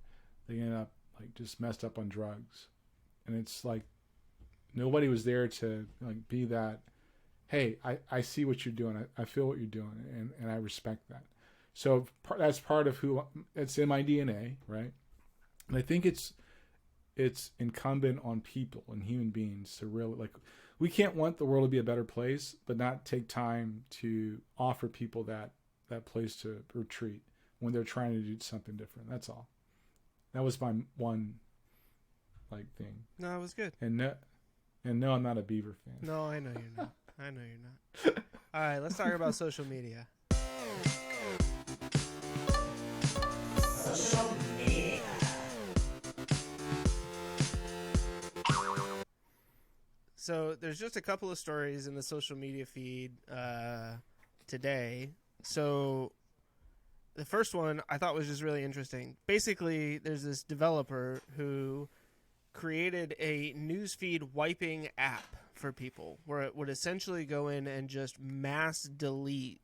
they end up just messed up on drugs. And it's like, nobody was there to be that, hey, I see what you're doing. I feel what you're doing. And I respect that. So that's part of it's in my DNA, right? And I think it's incumbent on people and human beings to really we can't want the world to be a better place, but not take time to offer people that place to retreat when they're trying to do something different. That's all. That was my one thing. No, it was good. And no, I'm not a Bieber fan. No, I know you're not. All right, let's talk about social media. So there's just a couple of stories in the social media feed today. So the first one I thought was just really interesting. Basically, there's this developer who created a newsfeed wiping app for people where it would essentially go in and just mass delete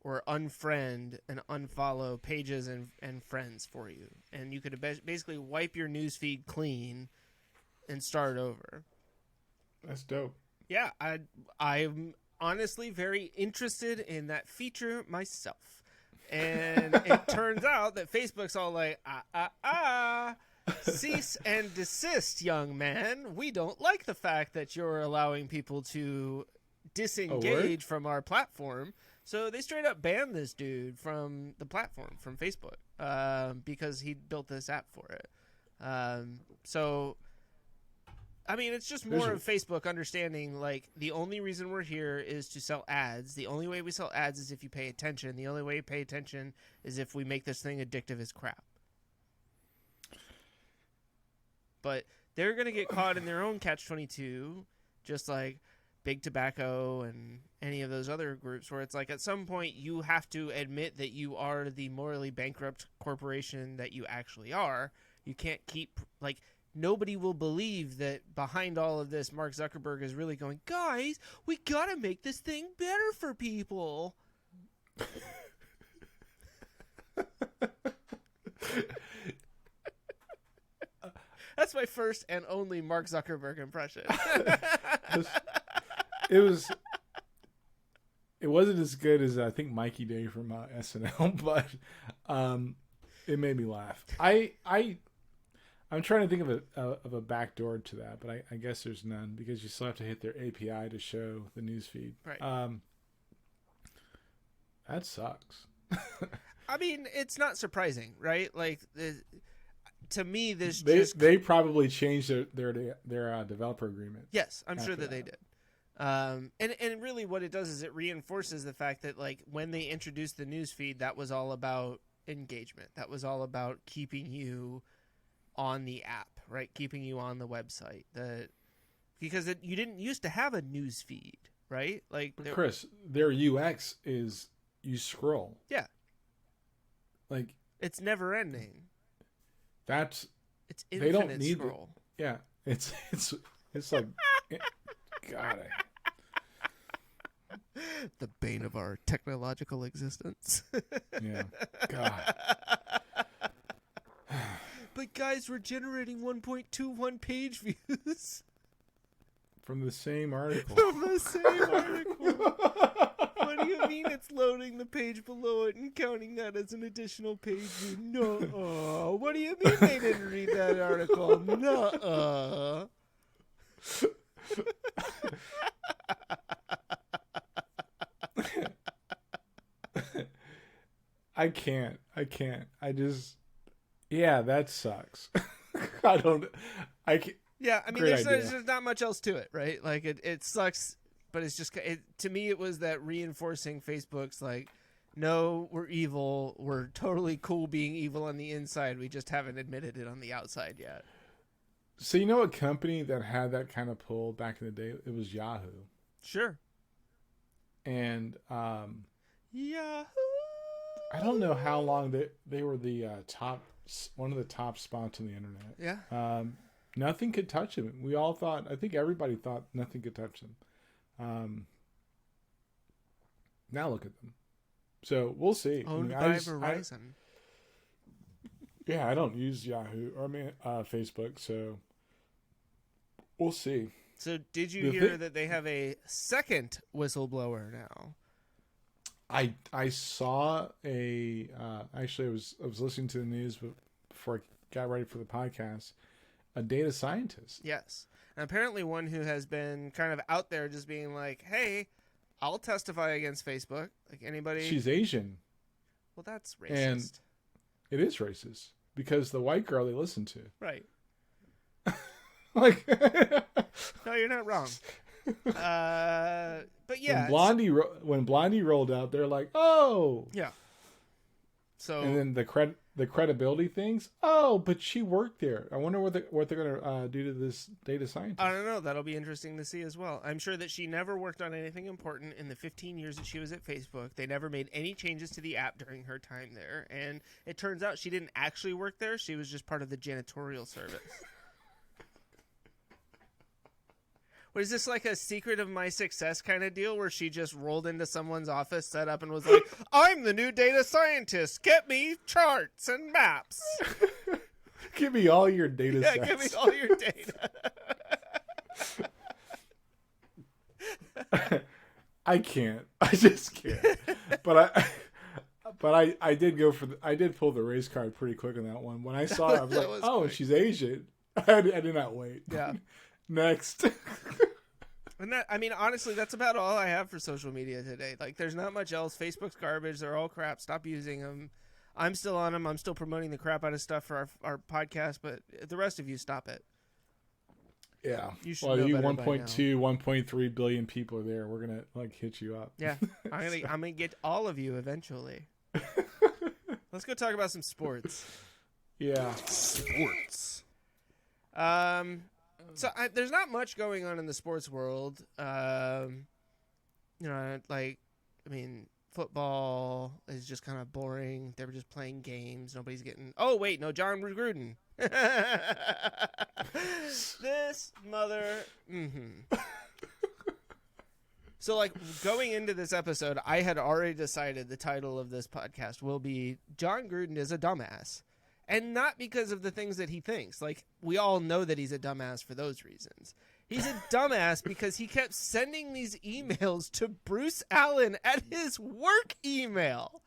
or unfriend and unfollow pages and friends for you. And you could basically wipe your newsfeed clean and start over. That's dope. Yeah, I'm honestly very interested in that feature myself. And it turns out that Facebook's all like, cease and desist, young man. We don't like the fact that you're allowing people to disengage from our platform. So they straight up banned this dude from the platform, from Facebook, because he built this app for it. So, I mean, it's just more of Facebook understanding, like, the only reason we're here is to sell ads. The only way we sell ads is if you pay attention. The only way you pay attention is if we make this thing addictive as crap. But they're going to get caught in their own catch-22, just like Big Tobacco and any of those other groups, where it's like at some point you have to admit that you are the morally bankrupt corporation that you actually are. You can't keep, like, nobody will believe that behind all of this, Mark Zuckerberg is really going, guys, we got to make this thing better for people. That's my first and only Mark Zuckerberg impression. It wasn't as good as I think Mikey Day from SNL, but it made me laugh. I'm trying to think of a backdoor to that, but I guess there's none because you still have to hit their API to show the newsfeed. Right. That sucks. I mean, it's not surprising, right? Like, to me, they probably changed their developer agreement. Yes, I'm sure that they did. And really what it does is it reinforces the fact that, like, when they introduced the newsfeed, that was all about engagement. That was all about keeping you on the app, right? Keeping you on the website. Because you didn't used to have a news feed, right? Like, Chris, their UX is you scroll. Yeah. Like, it's never ending. It's infinite they don't need scroll. Yeah. It's like God. The bane of our technological existence. Yeah. God. But guys, we're generating 1.21 page views. From the same article. From the same article. What do you mean it's loading the page below it and counting that as an additional page view? No. What do you mean they didn't read that article? No. I can't. Yeah, that sucks. I can't. Yeah, I mean, there's not much else to it, right? Like, it sucks, but it's just, to me, it was that reinforcing Facebook's, like, no, we're evil. We're totally cool being evil on the inside. We just haven't admitted it on the outside yet. So you know a company that had that kind of pull back in the day? It was Yahoo. Sure. And Yahoo! I don't know how long they were the one of the top spots on the internet. Yeah. Nothing could touch them. We all thought, I think everybody thought nothing could touch them. Now look at them. So we'll see. Owned by Verizon. I don't use Yahoo or Facebook, so we'll see. So did you hear that they have a second whistleblower now? I saw actually I was listening to the news before I got ready for the podcast. A data scientist. Yes. And apparently one who has been kind of out there just being like, hey, I'll testify against Facebook. Like, anybody. She's Asian. Well, that's racist. And it is racist because the white girl they listen to. Right. Like, no, you're not wrong. But yeah. When Blondie rolled out, they're like, oh. Yeah. So. And then the credibility things. Oh, but she worked there. I wonder what they're gonna do to this data scientist. I don't know. That'll be interesting to see as well. I'm sure that she never worked on anything important in the 15 years that she was at Facebook. They never made any changes to the app during her time there, and it turns out she didn't actually work there. She was just part of the janitorial service. What is this, like a secret of my success kind of deal where she just rolled into someone's office, set up, and was like, I'm the new data scientist. Get me charts and maps. Give me all your data sets. Yeah, give me all your data. I can't. I just can't. But I did go for I did pull the race card pretty quick on that one. When I saw it, I was like, "Oh, quick. She's Asian." I did not wait. Yeah. Next. And that, I mean, honestly, that's about all I have for social media today. Like, there's not much else. Facebook's garbage. They're all crap. Stop using them. I'm still on them. I'm still promoting the crap out of stuff for our podcast, but the rest of you, stop it. Yeah. You should well, know you better 1.2, 1.3 billion people are there. We're gonna hit you up. Yeah, I'm gonna get all of you eventually. Let's go talk about some sports. Yeah, Sports. So there's not much going on in the sports world. Football is just kind of boring. They were just playing games. Nobody's getting. Oh wait, no, Jon Gruden. This mother. Mm-hmm. So, like, going into this episode, I had already decided the title of this podcast will be Jon Gruden is a dumbass. And not because of the things that he thinks. Like, we all know that he's a dumbass for those reasons. He's a dumbass because he kept sending these emails to Bruce Allen at his work email.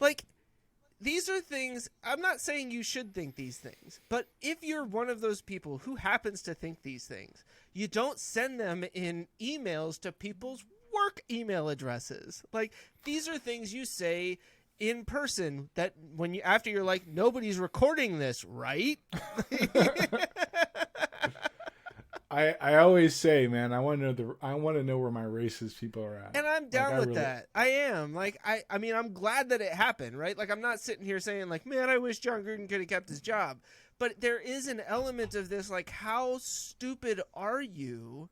Like, these are things, I'm not saying you should think these things, but if you're one of those people who happens to think these things, you don't send them in emails to people's work email addresses. Like, these are things you say in person that when you, after you're like, nobody's recording this, right? I always say, man, I want to know where my racist people are at. And I'm down with that. I am. Like, I mean, I'm glad that it happened, right? Like, I'm not sitting here saying, like, man, I wish Jon Gruden could have kept his job. But there is an element of this, like, how stupid are you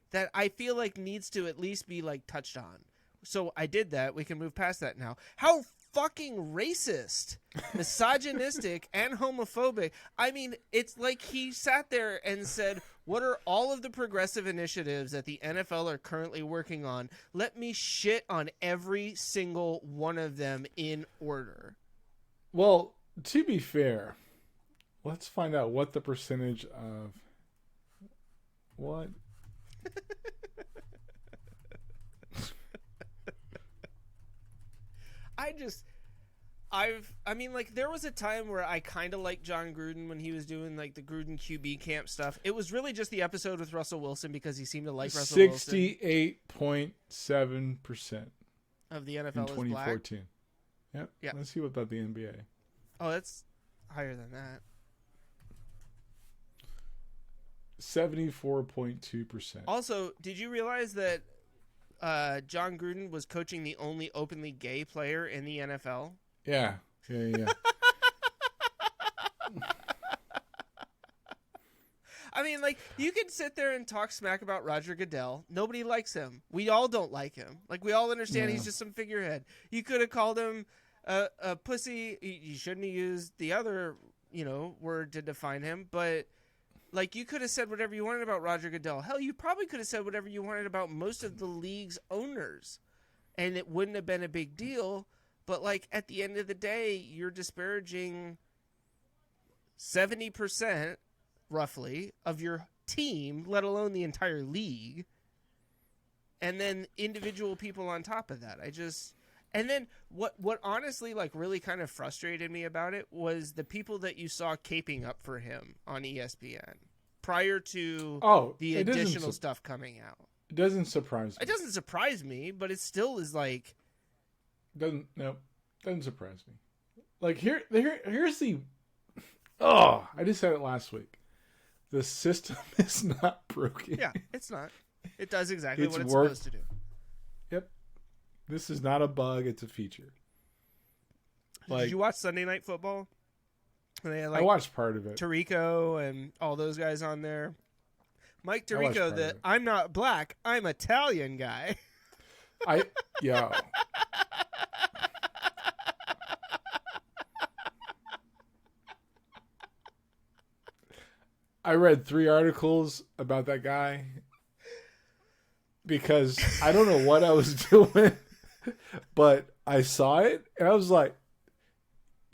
that I feel like needs to at least be, like, touched on. So I did that. We can move past that now. How fucking racist, misogynistic, and homophobic. I mean, it's like he sat there and said, what are all of the progressive initiatives that the NFL are currently working on? Let me shit on every single one of them in order. Well, to be fair, let's find out what the percentage of what? I mean, like, there was a time where I kind of liked Jon Gruden when he was doing, like, the Gruden QB camp stuff. It was really just the episode with Russell Wilson because he seemed to like Russell Wilson. 68.7% of the NFL in 2014. Yep. Yeah. Let's see what about the NBA. Oh, that's higher than that. 74.2%. Also, did you realize that Jon Gruden was coaching the only openly gay player in the NFL? Yeah. I mean, like, you can sit there and talk smack about Roger Goodell. Nobody likes him. We all don't like him. Like, we all understand he's just some figurehead. You could have called him a pussy. You shouldn't have used the other, word to define him. But, like, you could have said whatever you wanted about Roger Goodell. Hell, you probably could have said whatever you wanted about most of the league's owners. And it wouldn't have been a big deal. But, like, at the end of the day, you're disparaging 70%, roughly, of your team, let alone the entire league. And then individual people on top of that. And then what honestly, like, really kind of frustrated me about it was the people that you saw caping up for him on ESPN prior to the additional stuff coming out. It doesn't surprise me. It doesn't surprise me, but it still is like... Doesn't surprise me. Like, here's the... Oh, I just said it last week. The system is not broken. Yeah, it's not. It does exactly what it's supposed to do. Yep. This is not a bug, it's a feature. Did you watch Sunday Night Football? They had, like, I watched part of it. Tirico and all those guys on there. Mike Tirico, the I'm not black, I'm Italian guy. Yeah. I read 3 articles about that guy because I don't know what I was doing, but I saw it and I was like,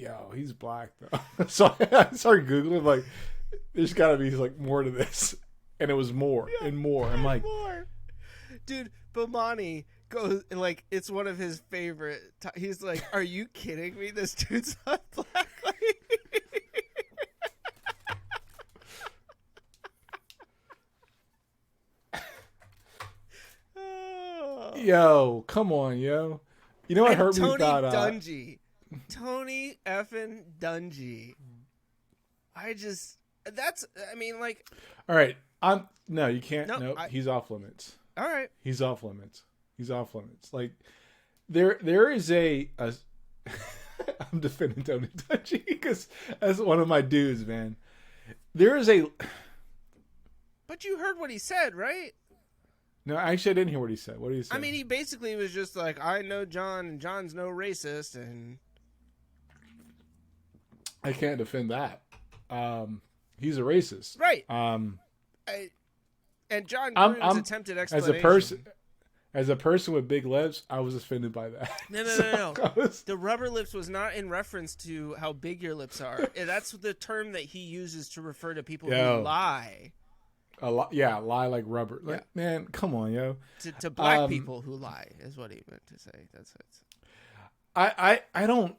yo, he's black though. So I started Googling, like, there's got to be like more to this. And it was more and more. I'm like, more. Dude, Bomani goes, like, it's one of his favorite. He's like, are you kidding me? This dude's not black. Yo, come on, yo. You know what hurt me about Dungy. Tony effing Dungy. I mean, like. All right. No, you can't. No, he's off limits. All right. He's off limits. Like, there is a I'm defending Tony Dungy because that's one of my dudes, man. There is a. But you heard what he said, right? No, actually, I didn't hear what he said. What did he say? I mean, he basically was just like, I know Jon, and Jon's no racist, and I can't defend that. He's a racist, right? And Jon Gruden's attempted explanation. As a person with big lips, I was offended by that. No. The rubber lips was not in reference to how big your lips are. That's the term that he uses to refer to people who lie. Lie like rubber. Like, man, come on, yo. To black people who lie is what he meant to say. That's it. I don't.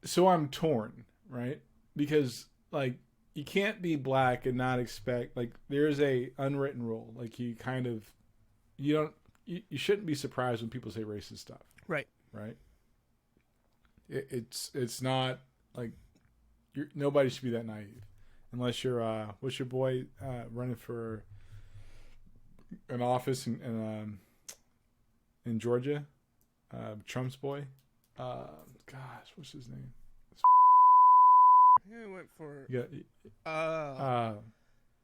So I'm torn, right? Because like you can't be black and not expect, like, there's a unwritten rule. Like, you shouldn't be surprised when people say racist stuff. Right. It's not like nobody should be that naive, unless you're what's your boy running for an office in Georgia, Trump's boy. Gosh, what's his name? I went for.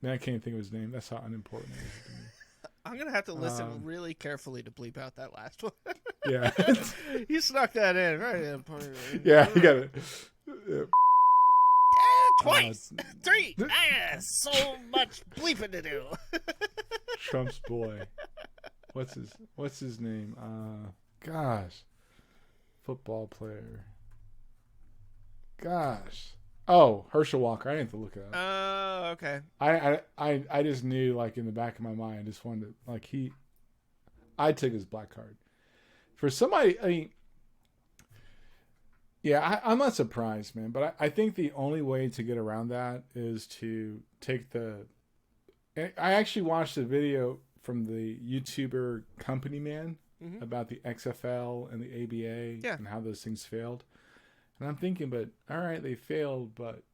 Man, I can't think of his name. That's how unimportant it is to me. I'm gonna have to listen really carefully to bleep out that last one. Yeah, you snuck that in, right? Yeah, you got it. Twice, 3. So much bleeping to do. Trump's boy. What's his name? Gosh, football player. Gosh. Oh, Herschel Walker. I didn't have to look it up. Oh, okay. I just knew, like, in the back of my mind, I just wanted to, like, I took his black card. For somebody, I mean, yeah, I'm not surprised, man, but I think the only way to get around that is to take I actually watched a video from the YouTuber Company Man about the XFL and the ABA and how those things failed. And I'm thinking, but all right, they failed, but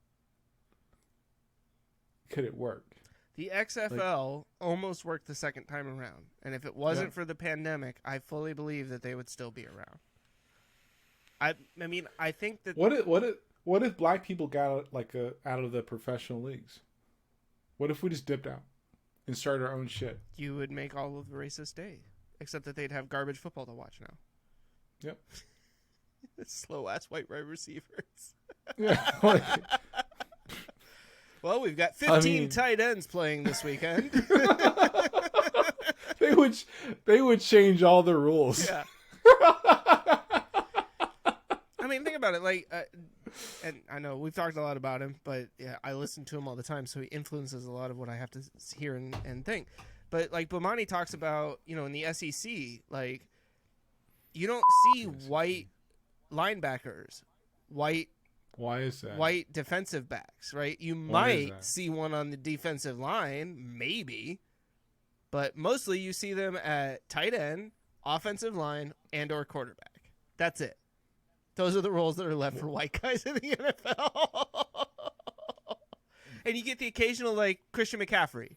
could it work? The XFL almost worked the second time around, and if it wasn't for the pandemic, I fully believe that they would still be around. I mean, I think that what if black people got out of the professional leagues? What if we just dipped out and started our own shit? You would make all of the races stay, except that they'd have garbage football to watch now. Yep. Slow ass white wide receivers. Yeah. Well, we've got 15 tight ends playing this weekend. They would change all the rules. Yeah. I mean, think about it. Like, and I know we've talked a lot about him, but yeah, I listen to him all the time, so he influences a lot of what I have to hear and think. But like Bomani talks about, in the SEC, like, you don't see white linebackers, why is that? White defensive backs, right? You might see one on the defensive line, maybe, but mostly you see them at tight end, offensive line, and or quarterback. That's it. Those are the roles that are left for white guys in the NFL. And you get the occasional, like, Christian McCaffrey.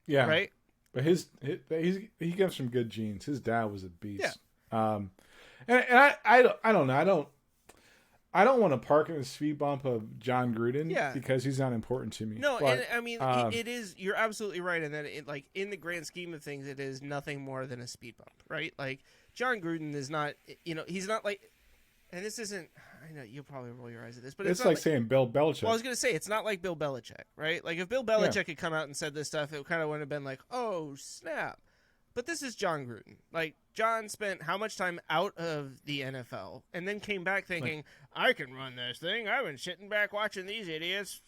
Yeah. Right? But he comes from good genes. His dad was a beast. Yeah. And I don't know. I don't want to park in the speed bump of Jon Gruden because he's not important to me. No, and I mean, it is. You're absolutely right in that, in the grand scheme of things, it is nothing more than a speed bump, right? Like, Jon Gruden is not, he's not like, and this isn't. I know you'll probably roll your eyes at this, but it's like saying Bill Belichick. Well, I was going to say it's not like Bill Belichick, right? Like, if Bill Belichick had come out and said this stuff, it kind of would have been like, oh snap. But this is Jon Gruden. Like, Jon spent how much time out of the NFL and then came back thinking, I can run this thing. I've been sitting back watching these idiots,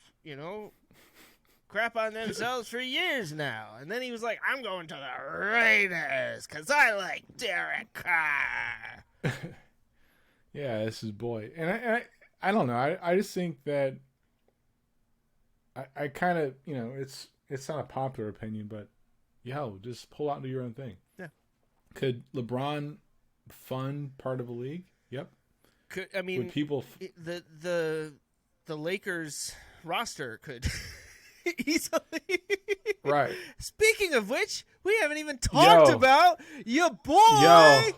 crap on themselves for years now. And then he was like, I'm going to the Raiders because I like Derek Carr. Yeah, this is boy. And I don't know. I just think that I kind of, it's not a popular opinion, but just pull out and do your own thing. Yeah. Could LeBron fund part of a league? Yep. Would people the Lakers roster could easily. Right. Speaking of which, we haven't even talked about your boy.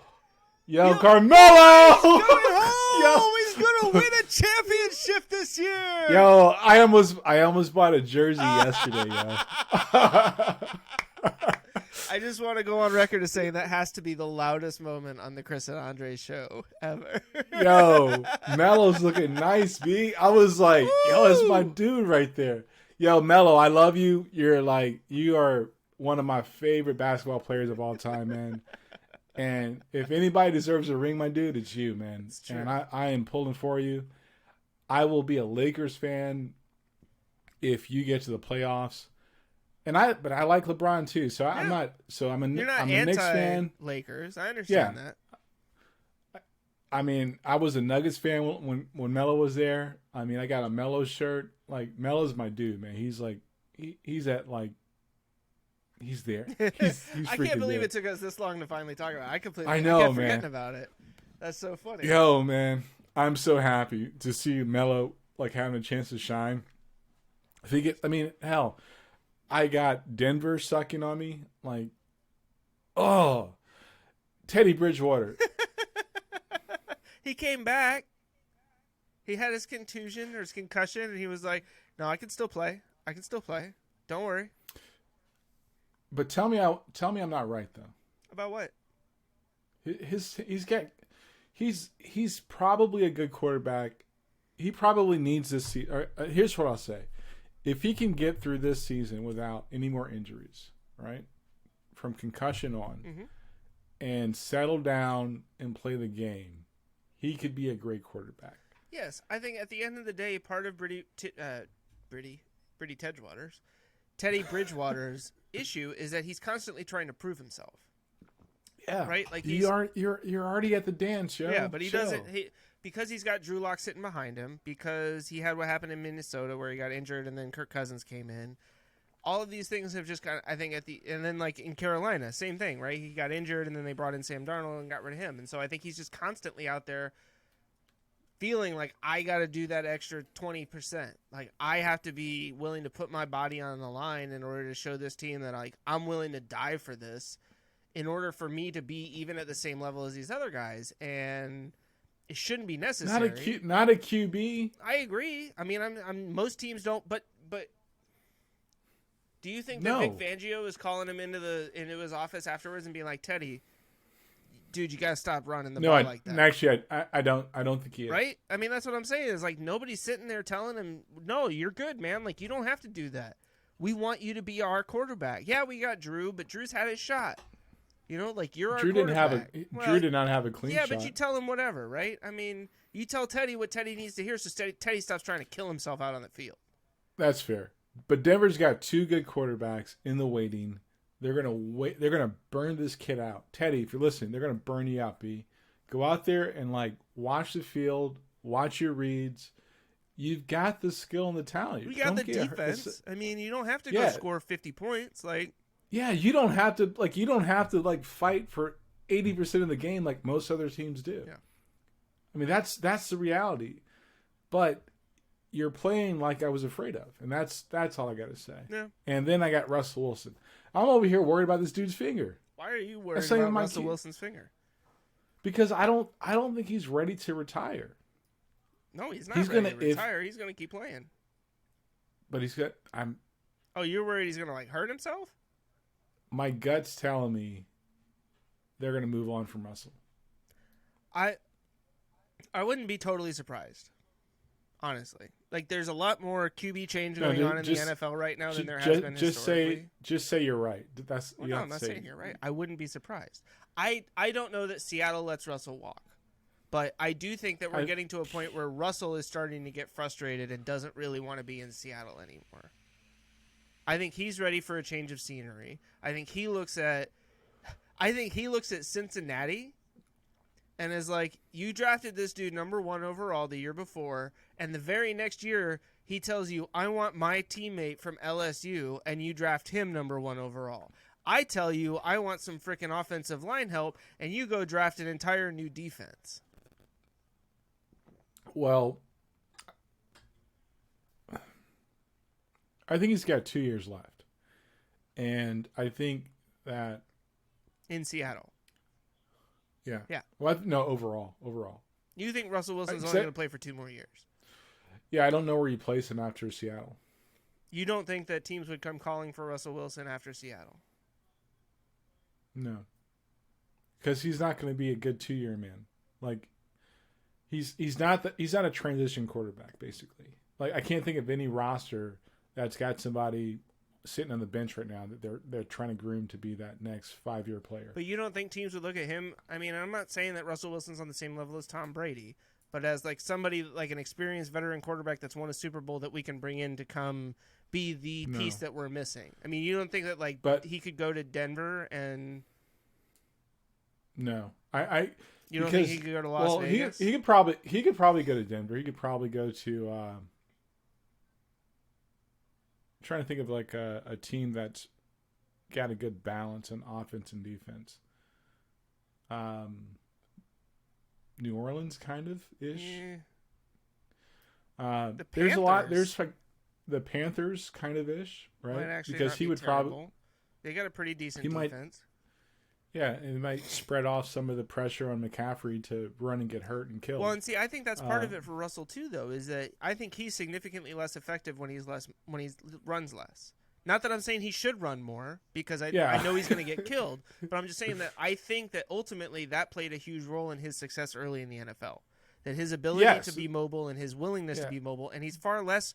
Yo, Carmelo! He's going home. He's gonna win a championship this year. Yo, I almost bought a jersey yesterday, yo. I just want to go on record as saying that has to be the loudest moment on the Chris and Andre show ever. Yo, Melo's looking nice, B. I was like, yo, that's my dude right there. Yo, Melo, I love you. You are one of my favorite basketball players of all time, man. And if anybody deserves a ring, my dude, it's you, man. It's true. And I am pulling for you. I will be a Lakers fan if you get to the playoffs. But I like LeBron too, so I'm not. So I'm a Knicks fan. Lakers, I understand that. I mean, I was a Nuggets fan when Melo was there. I mean, I got a Melo shirt. Like, Melo's my dude, man. He's like, he's there. He's I can't believe there. it took us this long to finally talk about it. I know, kept man. forgetting about it. That's so funny. Yo, man, I'm so happy to see Melo like having a chance to shine. If he gets, I mean, hell, I got Denver sucking on me. Like, Teddy Bridgewater. He came back. He had his contusion or his concussion, and he was like, "No, I can still play. Don't worry." But tell me I'm not right though. About what? He's probably a good quarterback. He probably needs this season. Here's what I'll say: if he can get through this season without any more injuries, right, from concussion on, and settle down and play the game, he could be a great quarterback. Yes, I think at the end of the day, part of Teddy Bridgewater's issue is that he's constantly trying to prove himself. Yeah, right. Like you're already at the dance, yo. Yeah, but he doesn't. Because he's got Drew Lock sitting behind him. Because he had what happened in Minnesota where he got injured and then Kirk Cousins came in. All of these things have just got. I think and then like in Carolina, same thing, right? He got injured and then they brought in Sam Darnold and got rid of him. And so I think he's just constantly out there feeling like I got to do that extra 20%. Like I have to be willing to put my body on the line in order to show this team that like I'm willing to die for this in order for me to be even at the same level as these other guys. And it shouldn't be necessary. Not a QB. I agree. I mean, I'm most teams don't, but do you think that Vic Fangio is calling him into his office afterwards and being like, Teddy, dude, you gotta stop running the ball like that? Actually, I don't think he is. Right? I mean, that's what I'm saying. Is like nobody's sitting there telling him, no, you're good, man. Like you don't have to do that. We want you to be our quarterback. Yeah, we got Drew, but Drew's had his shot. Like you're our quarterback. Drew did not have a clean shot. Yeah, but you tell him whatever, right? I mean, you tell Teddy what Teddy needs to hear, so Teddy stops trying to kill himself out on the field. That's fair. But Denver's got two good quarterbacks in the waiting. They're gonna wait. They're gonna burn this kid out. Teddy, if you're listening, they're gonna burn you out. B, go out there and like watch the field, watch your reads. You've got the skill and the talent. We got the defense. I mean, you don't have to go score 50 points. Like, yeah, you don't have to fight for 80% of the game like most other teams do. Yeah. I mean, that's the reality. But you're playing like I was afraid of, and that's all I got to say. Yeah. And then I got Russell Wilson. I'm over here worried about this dude's finger. Why are you worried about Russell Wilson's finger? Because I don't think he's ready to retire. No, he's not ready to retire. He's going to keep playing. But he's got. Oh, you're worried he's going to like hurt himself? My gut's telling me they're going to move on from Russell. I wouldn't be totally surprised. Honestly, like there's a lot more QB change going on in the NFL right now than there has been just historically. Just say you're right. That's Well, no, I'm not saying you're right. I wouldn't be surprised. I don't know that Seattle lets Russell walk, but I do think that we're getting to a point where Russell is starting to get frustrated and doesn't really want to be in Seattle anymore. I think he's ready for a change of scenery. I think he looks at Cincinnati and is like, you drafted this dude number 1 overall the year before, and the very next year he tells you, I want my teammate from LSU, and you draft him number 1 overall. I tell you, I want some freaking offensive line help, and you go draft an entire new defense. Well, I think he's got 2 years left. And I think that... In Seattle. Yeah. Yeah. Well, no, overall. You think Russell Wilson's only going to play for 2 more years? Yeah, I don't know where you place him after Seattle. You don't think that teams would come calling for Russell Wilson after Seattle? No. Because he's not going to be a good 2-year man. Like, he's not a transition quarterback, basically. Like, I can't think of any roster that's got somebody sitting on the bench right now that they're trying to groom to be that next 5-year player. But you don't think teams would look at him? I mean, I'm not saying that Russell Wilson's on the same level as Tom Brady, but as like somebody like an experienced veteran quarterback that's won a Super Bowl that we can bring in to come be the piece that we're missing. I mean, you don't think that he could go to Denver and No. You don't think he could go to Las Vegas? He could probably go to Denver. He could probably go to trying to think of like a team that's got a good balance in offense and defense. New Orleans, kind of ish. Yeah. There's a lot. There's like the Panthers, kind of ish, right? Because he would probably. They got a pretty decent defense. Yeah, and it might spread off some of the pressure on McCaffrey to run and get hurt and kill. Well, and see, I think that's part of it for Russell too, though, is that I think he's significantly less effective when he runs less. Not that I'm saying he should run more, because I know he's going to get killed, but I'm just saying that I think that ultimately that played a huge role in his success early in the NFL. That his ability to be mobile and his willingness to be mobile, and he's far less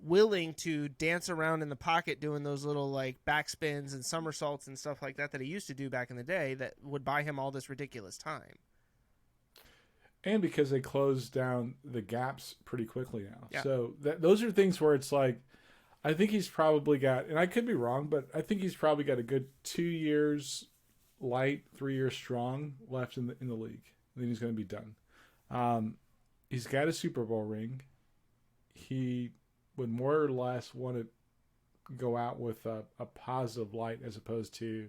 willing to dance around in the pocket doing those little like backspins and somersaults and stuff like that he used to do back in the day that would buy him all this ridiculous time. And because they closed down the gaps pretty quickly now. Yeah. So those are things where it's like, I think he's probably got, and I could be wrong, but I think he's probably got a good 2 years light, 3 years strong left in the league. Then he's going to be done. He's got a Super Bowl ring. He would more or less want to go out with a positive light as opposed to,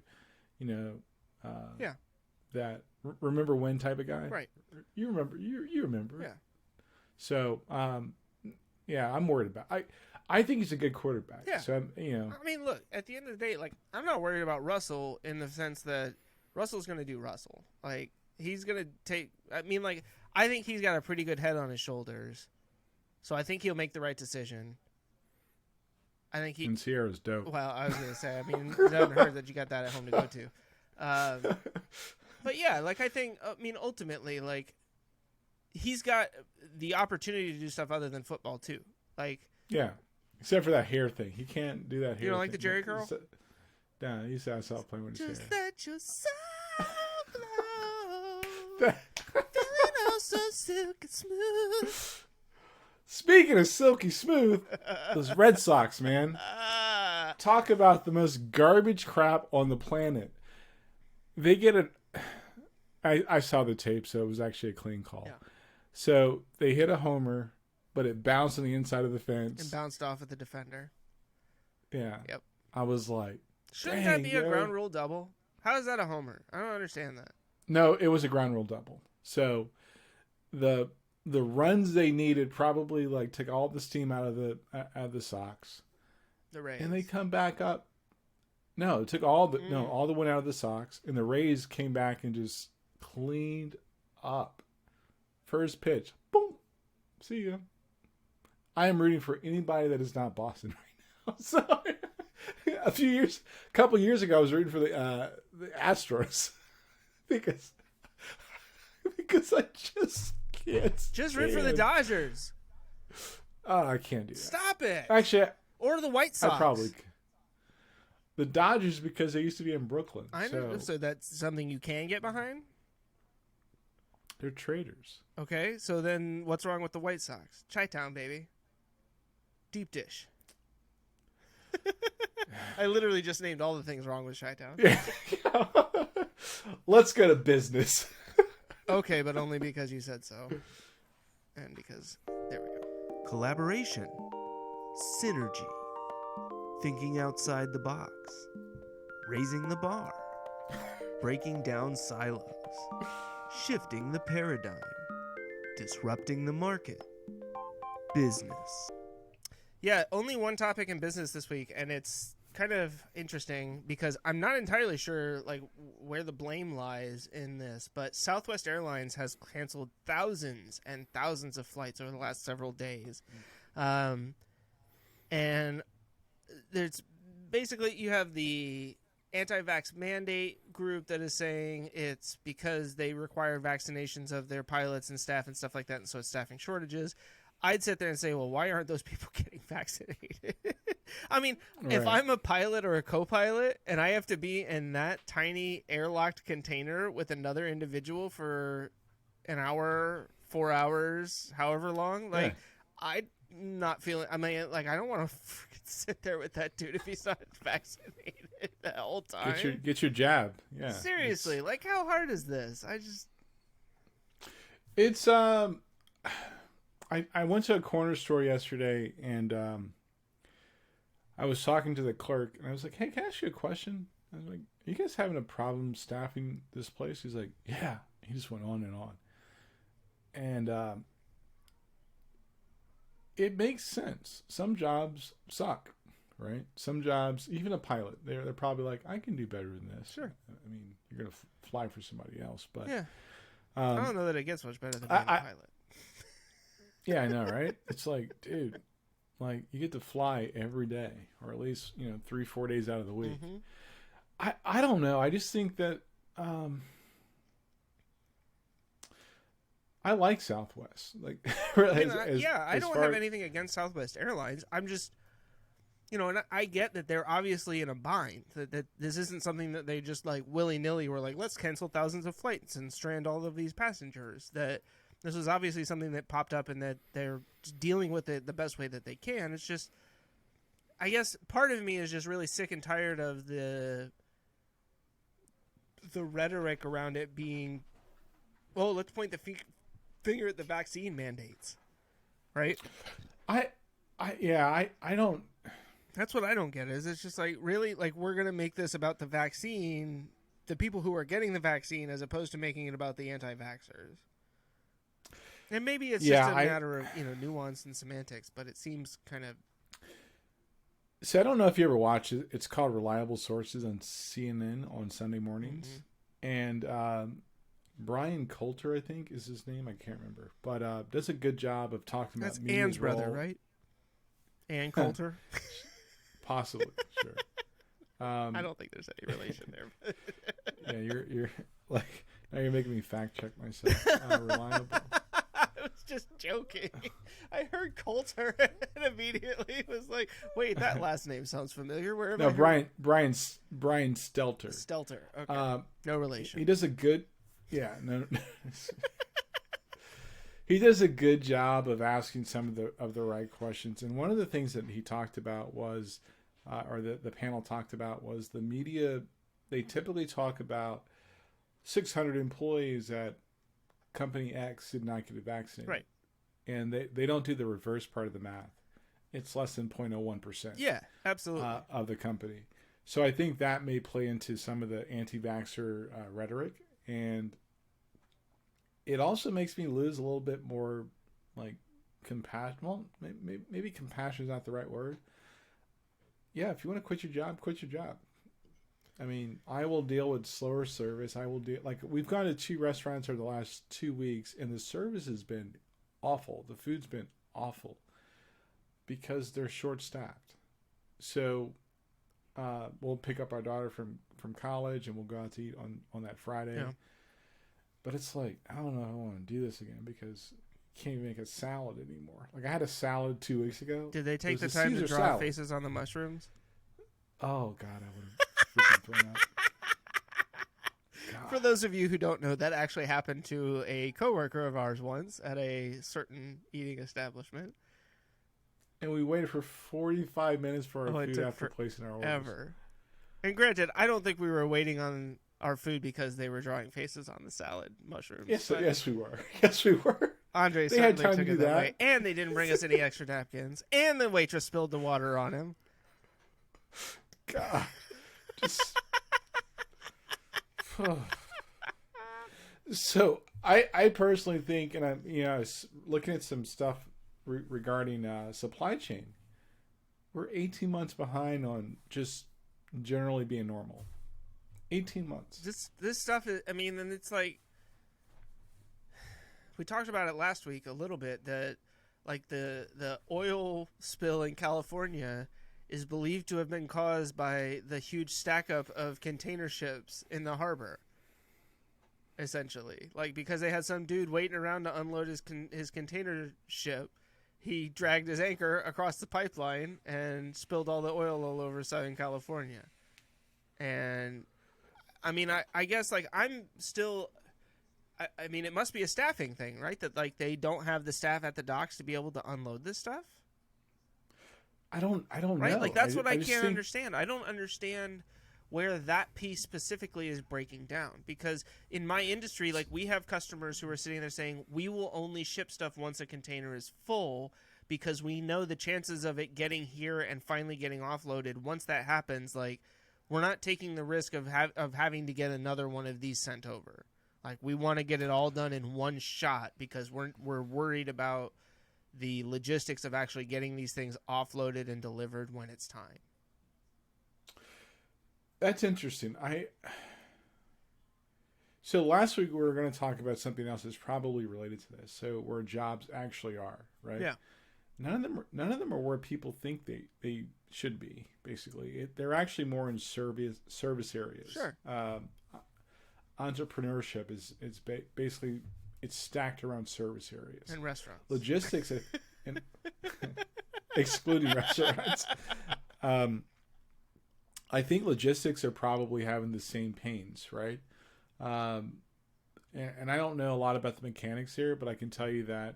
that remember when type of guy. Right. You remember. You remember. Yeah. So, I'm worried about. I think he's a good quarterback. Yeah. So I mean, look. At the end of the day, like I'm not worried about Russell in the sense that Russell's going to do Russell. Like he's going to take. I mean, like I think he's got a pretty good head on his shoulders. So I think he'll make the right decision. I think he. And Sierra's dope. Well, I was going to say. I mean, I haven't heard that you got that at home to go to. But yeah, like I think. I mean, ultimately, like he's got the opportunity to do stuff other than football too. Like. Yeah, except for that hair thing. He can't do that hair. You don't like thing. the Jerry curl? Nah, he used to have South playing with his Just hair. let yourself blow. Feeling oh so silky smooth. Speaking of silky smooth, those Red Sox, man. Talk about the most garbage crap on the planet. They get it. I saw the tape, so it was actually a clean call. Yeah. So they hit a homer, but it bounced on the inside of the fence. And bounced off at the defender. Yeah. Yep. I was like, shouldn't that be a ground rule double? How is that a homer? I don't understand that. No, it was a ground rule double. So the runs they needed probably like took all the steam out of the Sox. The Rays. And they come back up. No, it took all the wind out of the Sox, and the Rays came back and just cleaned up. First pitch, boom. See ya. I am rooting for anybody that is not Boston right now. So a couple years ago, I was rooting for the Astros because I just can't. Just root for the Dodgers. Oh, I can't do that. Stop it. Actually, Or the White Sox. I probably. The Dodgers, because they used to be in Brooklyn. I know. So that's something you can get behind? They're traitors. Okay, so then what's wrong with the White Sox? Chi-town, baby. Deep dish. I literally just named all the things wrong with Chi-town. Let's go to business. Okay, but only because you said so. And because, there we go. Collaboration. Synergy. Thinking outside the box. Raising the bar. Breaking down silos. Shifting the paradigm. Disrupting the market. Business. Yeah, only one topic in business this week, and it's kind of interesting because I'm not entirely sure like where the blame lies in this, but Southwest Airlines has canceled thousands and thousands of flights over the last several days. And there's basically, you have the anti-vax mandate group that is saying it's because they require vaccinations of their pilots and staff and stuff like that, and so it's staffing shortages. I'd sit there and say, well, why aren't those people getting vaccinated? I mean, if I'm a pilot or a co-pilot and I have to be in that tiny airlocked container with another individual for an hour, 4 hours, however long, like, I'm not feeling, I mean, like, I don't want to sit there with that dude if he's not vaccinated the whole time. Get your jab. Yeah. Seriously, like, how hard is this? It's, I went to a corner store yesterday, and I was talking to the clerk, and I was like, hey, can I ask you a question? I was like, are you guys having a problem staffing this place? He's like, yeah. He just went on and on. And it makes sense. Some jobs suck, right? Some jobs, even a pilot, they're probably like, I can do better than this. Sure. I mean, you're going to fly for somebody else. But yeah. I don't know that it gets much better than being a pilot. Yeah, I know, right? It's like, dude, like you get to fly every day, or at least 3-4 days out of the week. Mm-hmm. I don't know. I just think that I like Southwest. Like, I don't have anything against Southwest Airlines. I'm just, and I get that they're obviously in a bind. That this isn't something that they just like willy nilly were like, let's cancel thousands of flights and strand all of these passengers. That. This was obviously something that popped up and that they're dealing with it the best way that they can. It's just, I guess part of me is just really sick and tired of the rhetoric around it being, well, let's point the finger at the vaccine mandates, right? I don't. That's what I don't get is it's just like, really, like we're going to make this about the vaccine, the people who are getting the vaccine, as opposed to making it about the anti-vaxxers. And maybe it's just a matter of, nuance and semantics, but it seems kind of... So I don't know if you ever watch it. It's called Reliable Sources on CNN on Sunday mornings. Mm-hmm. And Brian Coulter, I think, is his name. I can't remember. But does a good job of talking about... That's Ann's brother, right? Ann Coulter? Possibly, sure. I don't think there's any relation there. Yeah, you're like... Now you're making me fact check myself. Reliable. I was just joking. I heard Coulter and immediately was like, "Wait, that last name sounds familiar." Where am I? No, Brian Stelter. Stelter. Okay. No relation. He does a good. Yeah. No. He does a good job of asking some of the right questions, and one of the things that he talked about was, or the panel talked about, was the media. They typically talk about 600 employees at company X did not get vaccinated. Right. And they don't do the reverse part of the math. It's less than 0.01%. Yeah, absolutely. Of the company. So I think that may play into some of the anti-vaxxer rhetoric. And it also makes me lose a little bit more like compassion. Well, maybe compassion is not the right word. Yeah, if you want to quit your job, quit your job. I mean, I will deal with slower service. I will do like we've gone to 2 restaurants over the last 2 weeks, and the service has been awful. The food's been awful because they're short-staffed. So we'll pick up our daughter from college, and we'll go out to eat on that Friday. But it's like, I don't know if I want to do this again because you can't even make a salad anymore. Like I had a salad 2 weeks ago. Did they take the a time to Caesar draw salad. faces on the mushrooms? Oh God, I would have freaking thrown up. God. For those of you who don't know, that actually happened to a coworker of ours once at a certain eating establishment. And we waited for 45 minutes for our It food took after placing our orders. Ever. And granted, I don't think we were waiting on our food because they were drawing faces on the salad mushrooms. Yes, but yes, we were. Yes, we were. Andre They had certainly time to took do it that that. way. And they didn't bring us any extra napkins. And the waitress spilled the water on him. God. Just. So I personally think, and I'm I was looking at some stuff regarding supply chain. We're 18 months behind on just generally being normal. 18 months. This stuff is, I mean, and it's like, we talked about it last week a little bit, that like the oil spill in California is believed to have been caused by the huge stack up of container ships in the harbor. Essentially, like, because they had some dude waiting around to unload his container ship, he dragged his anchor across the pipeline and spilled all the oil all over Southern California. And I mean, I guess, like, I'm still, I mean, it must be a staffing thing, right? That, like, they don't have the staff at the docks to be able to unload this stuff. I don't Right? know. Like, that's what I just can't think... understand. I don't understand where that piece specifically is breaking down, because in my industry, like, we have customers who are sitting there saying, we will only ship stuff once a container is full, because we know the chances of it getting here and finally getting offloaded, once that happens, like, we're not taking the risk of having to get another one of these sent over. Like, we want to get it all done in one shot because we're worried about the logistics of actually getting these things offloaded and delivered when it's time. That's interesting. So last week we were going to talk about something else that's probably related to this. So where jobs actually are, right? Yeah. None of them are where people think they should be. Basically, they're actually more in service areas. Sure. Entrepreneurship is basically it's stacked around service areas And restaurants. Logistics, and excluding restaurants. I think logistics are probably having the same pains, right? And I don't know a lot about the mechanics here, but I can tell you that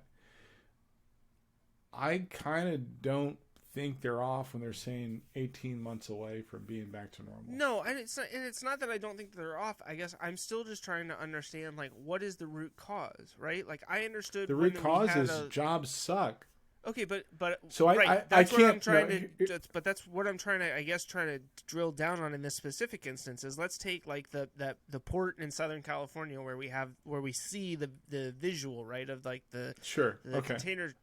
I kind of don't think they're off when they're saying 18 months away from being back to normal. No, and it's not that I don't think they're off. I guess I'm still just trying to understand, like, what is the root cause, right? Like, I understood the root cause is jobs suck. Okay, but so right, that's what I'm trying to. But that's what I'm trying to, I guess, trying to drill down on in this specific instance is, let's take like the port in Southern California where we see the visual, right, of like the container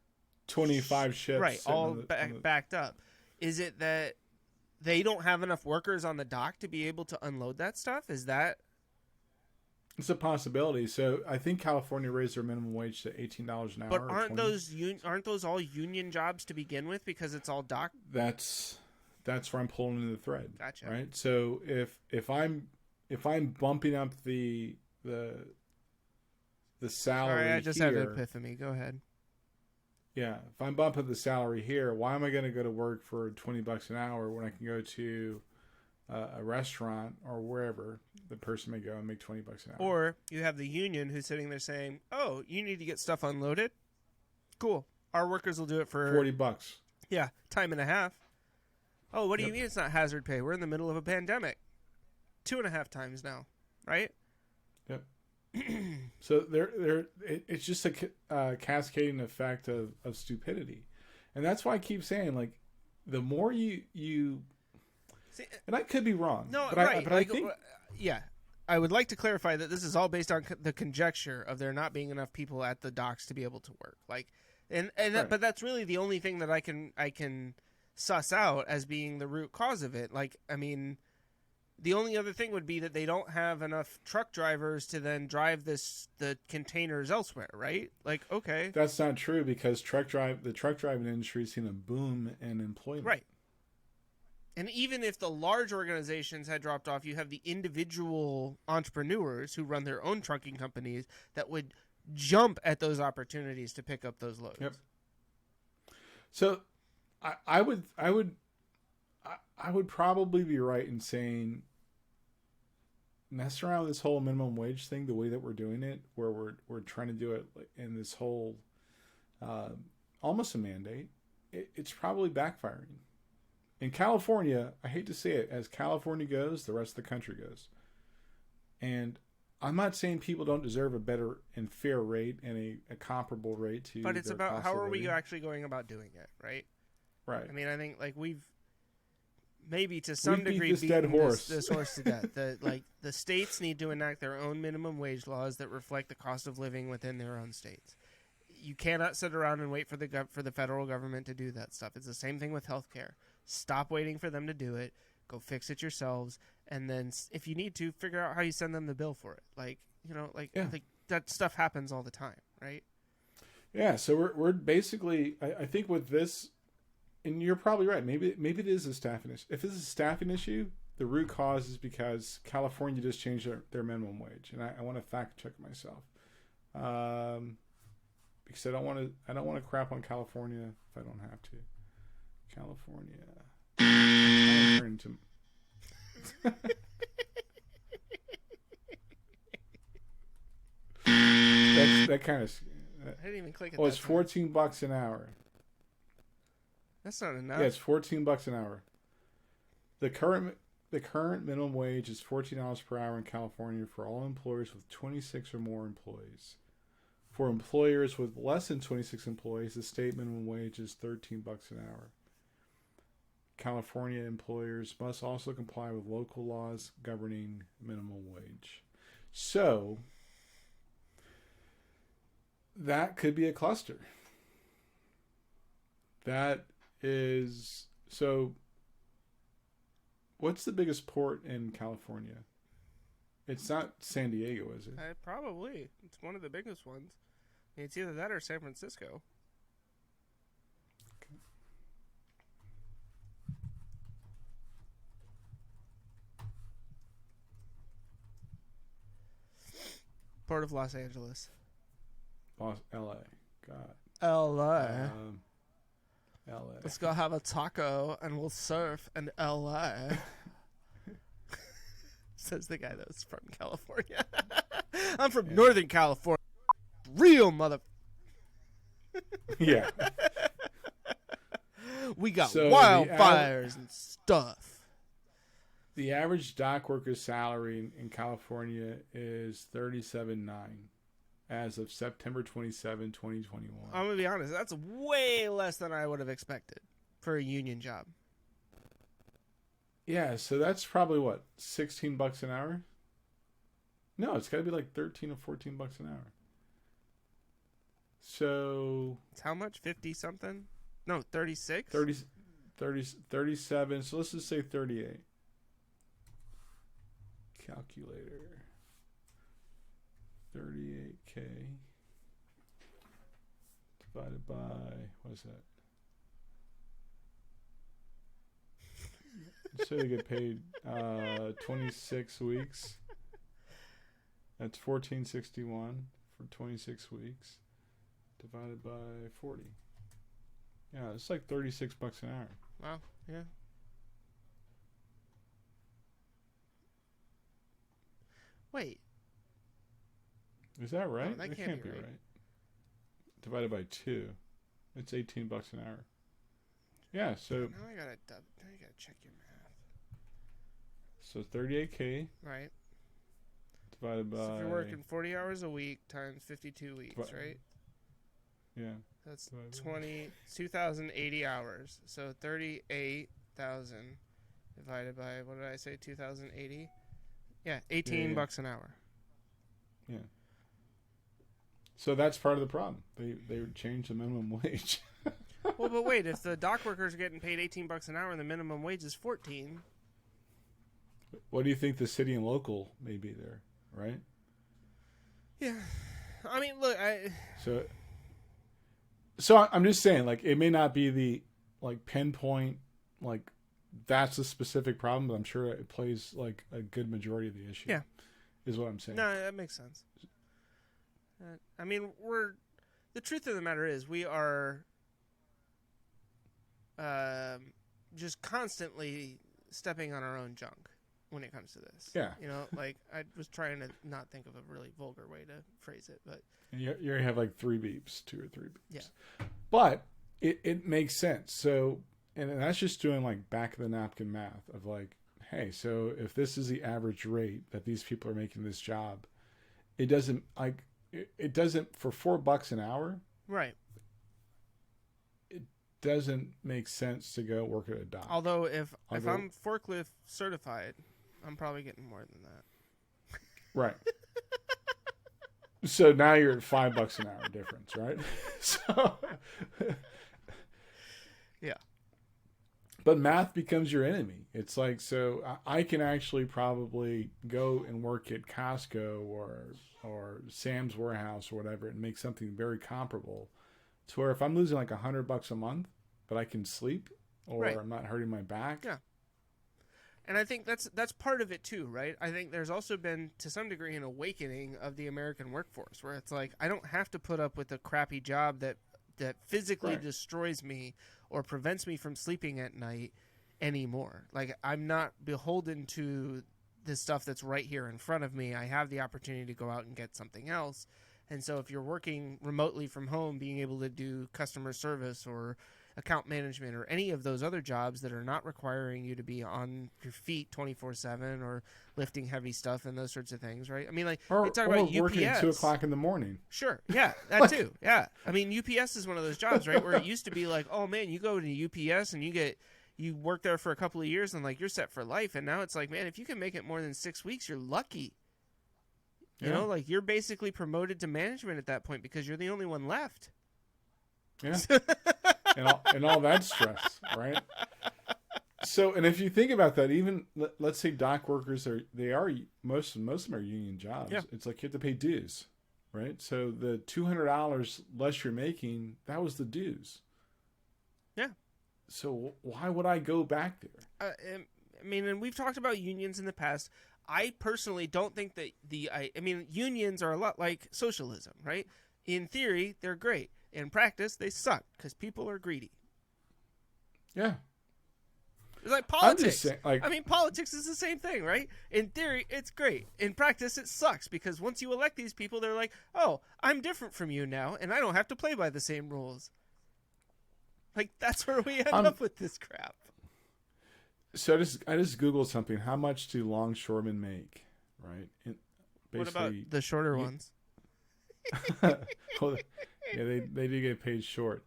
25 ships, right, all backed up. Is it that they don't have enough workers on the dock to be able to unload that stuff? Is that? It's a possibility. So I think California raised their minimum wage to $18 an hour. But aren't those all union jobs to begin with, because it's all dock? That's where I'm pulling in the thread. Gotcha. Right. So if I'm bumping up the salary, sorry, I just here, had an epiphany. Go ahead. Yeah, if I'm bumping the salary here, why am I going to go to work for $20 an hour when I can go to a restaurant or wherever the person may go and make $20 an hour? Or you have the union who's sitting there saying, "Oh, you need to get stuff unloaded. Cool, our workers will do it for $40. Yeah, time and a half. Oh, what do you mean it's not hazard pay? We're in the middle of a pandemic. 2.5 times now, right? Yep. So it's just a cascading effect of stupidity, and that's why I keep saying, like, the more you see, and I could be wrong. No, but right. I think yeah. I would like to clarify that this is all based on the conjecture of there not being enough people at the docks to be able to work. Like, right. But that's really the only thing that I can suss out as being the root cause of it. Like, I mean, the only other thing would be that they don't have enough truck drivers to then drive the containers elsewhere, right? Like, okay, that's not true, because the truck driving industry has seen a boom in employment. Right. And even if the large organizations had dropped off, you have the individual entrepreneurs who run their own trucking companies that would jump at those opportunities to pick up those loads. Yep. So I would probably be right in saying mess around with this whole minimum wage thing the way that we're doing it, where we're trying to do it in this whole almost a mandate. It's probably backfiring. In California, I hate to say it, as California goes, the rest of the country goes. And I'm not saying people don't deserve a better and fair rate and a comparable rate to. But it's their about cost how of are we living. actually going about doing it, right? Right. I mean, I think like we've maybe to some beat degree this dead beaten horse. this horse to death. The states need to enact their own minimum wage laws that reflect the cost of living within their own states. You cannot sit around and wait for the federal government to do that stuff. It's the same thing with healthcare. Stop waiting for them to do it. Go fix it yourselves, and then if you need to, figure out how you send them the bill for it. Like that stuff happens all the time, right? Yeah. So we're basically, I think with this, and you're probably right. Maybe it is a staffing issue. If it's a staffing issue, the root cause is because California just changed their minimum wage, and I want to fact check myself, because I don't want to crap on California if I don't have to. California. That kind of. I didn't even click it. Oh, it's $14 an hour. That's not enough. Yeah, it's $14 an hour. The current minimum wage is $14 per hour in California for all employers with 26 or more employees. For employers with less than 26 employees, the state minimum wage is $13 an hour. California employers must also comply with local laws governing minimum wage. So, that could be a cluster. That is... So, what's the biggest port in California? It's not San Diego, is it? Probably. It's one of the biggest ones. I mean, it's either that or San Francisco. Port of Los Angeles. L.A. God. L.A. L.A. Let's go have a taco and we'll surf in L.A. Says the guy that was from California. I'm from Northern California. Real mother. Yeah. We got So wildfires and stuff. The average dock worker's salary in California is $37,900 as of September 27, 2021. I'm going to be honest. That's way less than I would have expected for a union job. Yeah, so that's probably what, $16 an hour? No, it's got to be like $13 or $14 an hour. So It's how much? 50 something? No, 36? 37. So let's just say 38. Calculator. 38K divided by, what is that? So they get paid 26 weeks. That's $14.61 for 26 weeks divided by 40. Yeah, it's like $36 an hour. Wow, yeah. Wait. Is that right? No, that can't be right. Divided by 2. It's $18 an hour. Yeah, so Now I gotta check your math. so 38K Right. divided by, So if you're working 40 hours a week times 52 weeks, right? yeah, That's divided 2,080 hours. So 38,000 divided by, what did I say, 2,080? Yeah, $18 an hour. yeah. So that's part of the problem. They changed the minimum wage. Well, but wait, if the dock workers are getting paid $18 an hour and the minimum wage is 14, What do you think the city and local may be there, right? yeah. I mean, look, So I'm just saying, like, it may not be the like pinpoint like that's a specific problem, but I'm sure it plays like a good majority of the issue. Yeah. Is what I'm saying. No, that makes sense. I mean, the truth of the matter is we are just constantly stepping on our own junk when it comes to this. Yeah. You know, like I was trying to not think of a really vulgar way to phrase it, but And you already have like 2 or 3 beeps. Yeah. But it makes sense. So, and that's just doing like back of the napkin math of like, hey, so if this is the average rate that these people are making this job, it doesn't for $4 an hour. right. It doesn't make sense to go work at a dock. Although if I'm forklift certified, I'm probably getting more than that. Right. So now you're at $5 an hour difference, right? So Yeah. But math becomes your enemy. It's like, so I can actually probably go and work at Costco or Sam's Warehouse or whatever and make something very comparable to where if I'm losing like $100 a month, but I can sleep or Right. I'm not hurting my back. Yeah. And I think that's part of it too, right? I think there's also been, to some degree, an awakening of the American workforce where it's like, I don't have to put up with a crappy job that physically Right. destroys me or prevents me from sleeping at night anymore. Like, I'm not beholden to this stuff that's right here in front of me. I have the opportunity to go out and get something else. And so if you're working remotely from home, being able to do customer service or account management or any of those other jobs that are not requiring you to be on your feet 24/7 or lifting heavy stuff and those sorts of things, right? I mean, like, Or you talk about UPS. working at 2 o'clock in the morning. Sure, yeah, that too, yeah. I mean, UPS is one of those jobs, right, where it used to be like, oh man, you go to UPS and you work there for a couple of years and like you're set for life, and now it's like, man, if you can make it more than 6 weeks, you're lucky. You know, like you're basically promoted to management at that point because you're the only one left. Yeah. and all that stress, right? So, and if you think about that, even let's say dock workers most of them are union jobs. Yeah. It's like you have to pay dues, right? So the $200 less you're making, that was the dues. Yeah. So why would I go back there? I mean, and we've talked about unions in the past. I personally don't think that unions are a lot like socialism, right? In theory, they're great. In practice, they suck because people are greedy. Yeah. It's like I'm politics. just saying, like, I mean, politics is the same thing, right? In theory, it's great. In practice, it sucks because once you elect these people, they're like, oh, I'm different from you now, and I don't have to play by the same rules. Like, that's where we end up with this crap. So I just Googled something. How much do longshoremen make, right? What about the shorter ones? Well, yeah, they do get paid short.